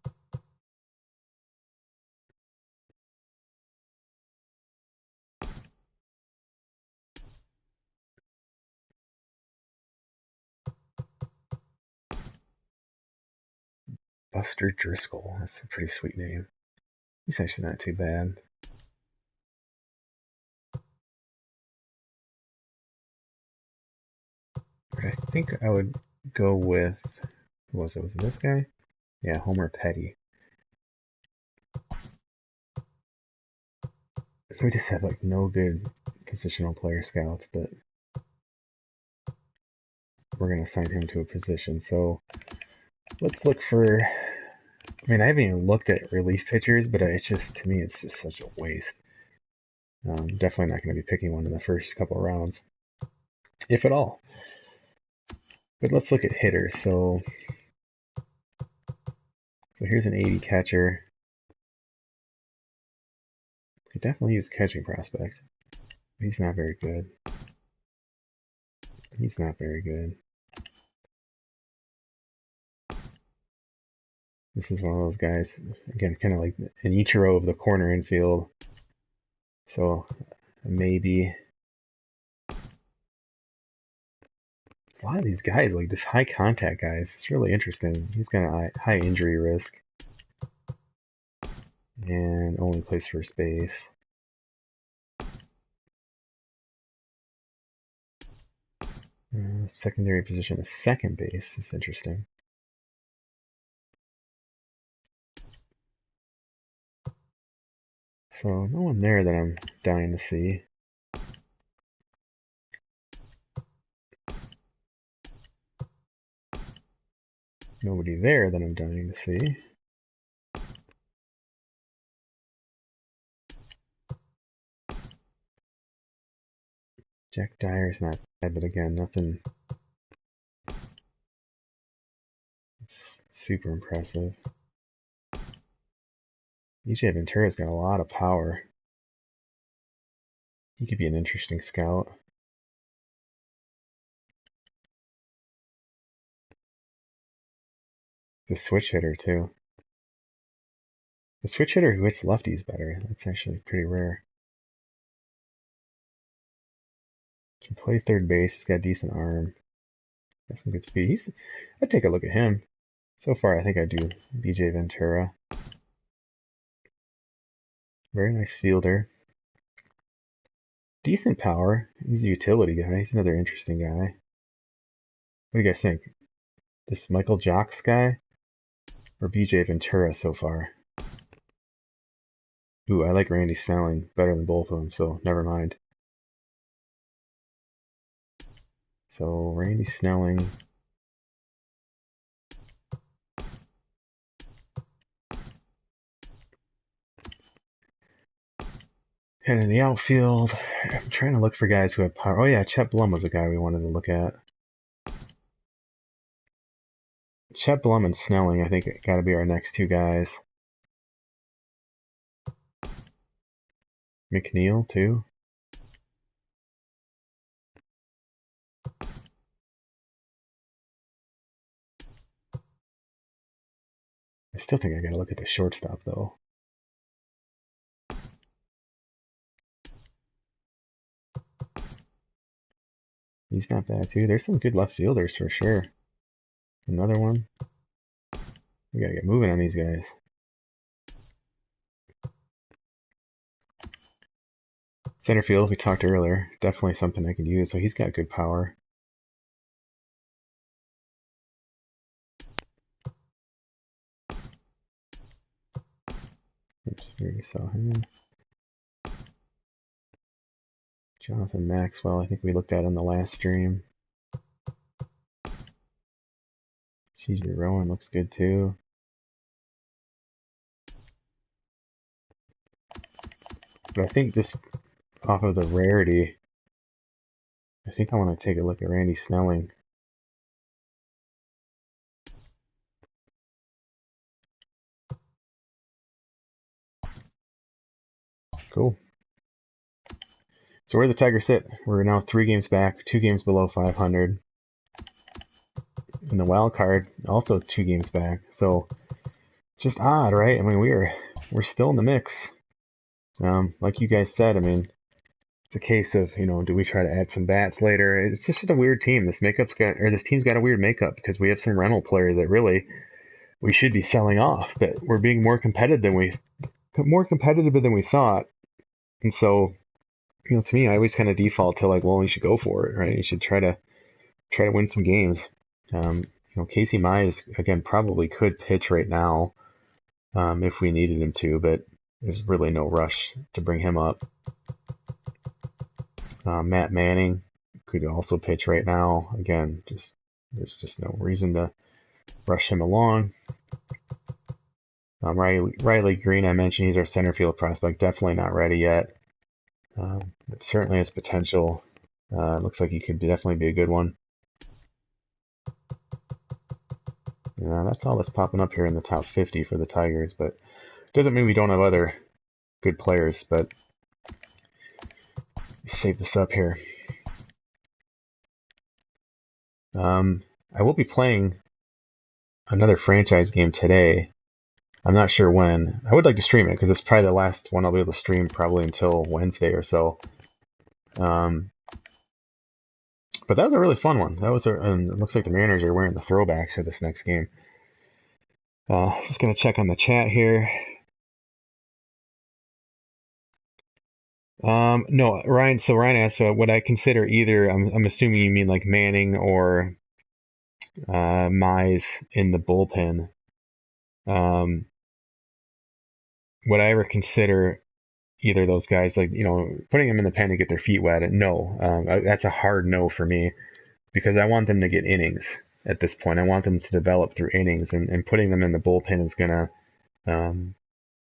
Buster Driscoll. That's a pretty sweet name. He's actually not too bad. But I think I would go with, who was it? Was it this guy? Yeah, Homer Petty. We just have like no good positional player scouts, but we're going to assign him to a position. So let's look for, I mean, I haven't even looked at relief pitchers, but it's just, to me, it's just such a waste. Definitely not going to be picking one in the first couple of rounds, if at all. But let's look at hitters. So here's an 80 catcher. Could definitely use a catching prospect. He's not very good. He's not very good. This is one of those guys, again, kind of like an Ichiro of the corner infield. So maybe a lot of these guys, like just high contact guys, it's really interesting. He's got a high injury risk and only plays first base. Secondary position is second base. It's interesting. So no one there that I'm dying to see. Nobody there that I'm dying to see. Jack Dyer's not bad, but again, nothing super impressive. EJ Ventura's got a lot of power. He could be an interesting scout. The switch hitter, too. The switch hitter who hits lefties better. That's actually pretty rare. Can play third base. He's got a decent arm. Got some good speed. I'd take a look at him. So far, I think I do BJ Ventura. Very nice fielder. Decent power. He's a utility guy. He's another interesting guy. What do you guys think? This Michael Jocks guy or BJ Ventura so far? Ooh, I like Randy Snelling better than both of them, so never mind. So Randy Snelling. And in the outfield, I'm trying to look for guys who have power. Oh yeah, Chet Blum was a guy we wanted to look at. Chet Blum and Snelling, I think, got to be our next two guys. McNeil, too. I still think I got to look at the shortstop, though. He's not bad, too. There's some good left fielders for sure. Another one. We got to get moving on these guys. Center field, we talked earlier. Definitely something I could use. So he's got good power. Oops, there you saw him. Jonathan Maxwell, I think we looked at in the last stream. CJ Rowan looks good too. But I think just off of the rarity, I think I want to take a look at Randy Snelling. Cool. So where the Tigers sit? We're now 3 games back, 2 games below 500. And the wild card also 2 games back. So just odd, right? I mean, we're still in the mix. Like you guys said, I mean, it's a case of, do we try to add some bats later? It's just a weird team. This team's got a weird makeup because we have some rental players that really we should be selling off, but we're being more competitive than we thought. And so, to me, I always kind of default to like, well, you should go for it, right? You should try to win some games. Casey Mize, again, probably could pitch right now if we needed him to, but there's really no rush to bring him up. Matt Manning could also pitch right now. Again, there's just no reason to rush him along. Riley Green, I mentioned he's our center field prospect. Definitely not ready yet. But certainly has potential. Looks like he could definitely be a good one. That's all that's popping up here in the top 50 for the Tigers, but doesn't mean we don't have other good players, but save this up here. I will be playing another franchise game today. I'm not sure when. I would like to stream it because it's probably the last one I'll be able to stream probably until Wednesday or so. But that was a really fun one. And it looks like the Mariners are wearing the throwbacks for this next game. Just gonna check on the chat here. No, Ryan. So Ryan asked, would I consider either? I'm assuming you mean like Manning or Mize in the bullpen. Would I ever consider either of those guys, like, putting them in the pen to get their feet wet? No, that's a hard no for me because I want them to get innings at this point. I want them to develop through innings, and putting them in the bullpen is going to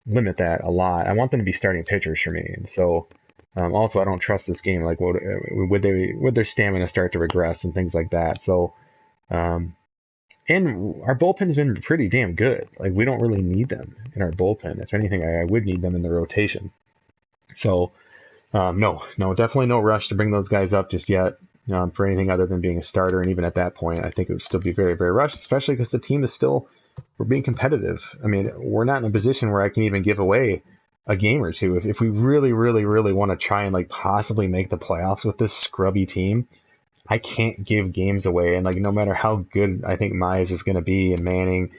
limit that a lot. I want them to be starting pitchers for me. And so Also, I don't trust this game. Like, would their stamina start to regress and things like that? So, and our bullpen's been pretty damn good. Like, we don't really need them in our bullpen. If anything, I would need them in the rotation. So, no, definitely no rush to bring those guys up just yet for anything other than being a starter. And even at that point, I think it would still be very, very rushed, especially because the team is still, we're being competitive. I mean, we're not in a position where I can even give away a game or two. If we really, really, really want to try and like possibly make the playoffs with this scrubby team, I can't give games away. And like, no matter how good I think Mize is going to be and Manning,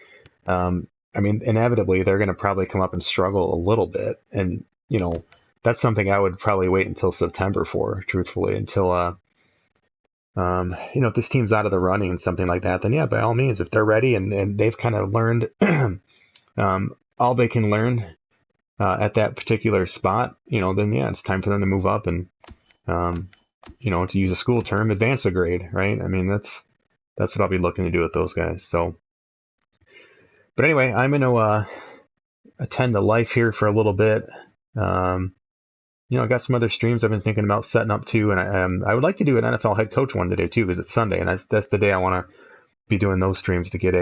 I mean, inevitably they're going to probably come up and struggle a little bit. And, that's something I would probably wait until September for, truthfully, until, if this team's out of the running and something like that, then yeah, by all means, if they're ready and they've kind of learned all they can learn at that particular spot, then yeah, it's time for them to move up and, to use a school term, advance a grade, right? I mean, that's what I'll be looking to do with those guys. So, but anyway, I'm going to attend to life here for a little bit. I got some other streams I've been thinking about setting up too, and I would like to do an NFL head coach one today too, because it's Sunday, and that's the day I want to be doing those streams to get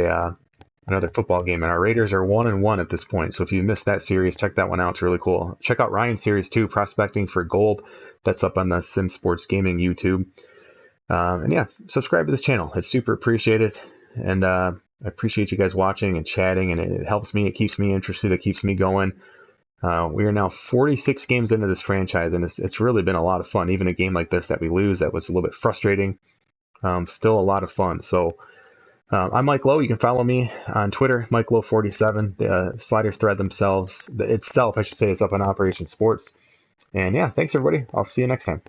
another football game. And our Raiders are 1-1 at this point, so if you missed that series, check that one out. It's really cool. Check out Ryan's series too, Prospecting for Gold. That's up on the Sim Sports Gaming YouTube. And yeah, subscribe to this channel. It's super appreciated, and I appreciate you guys watching and chatting, and it helps me. It keeps me interested. It keeps me going. We are now 46 games into this franchise, and it's really been a lot of fun. Even a game like this that we lose, that was a little bit frustrating, still a lot of fun. So I'm Mike Lowe. You can follow me on Twitter, Mike Lowe 47. The slider thread itself, I should say, is up on Operation Sports. And yeah, thanks everybody. I'll see you next time.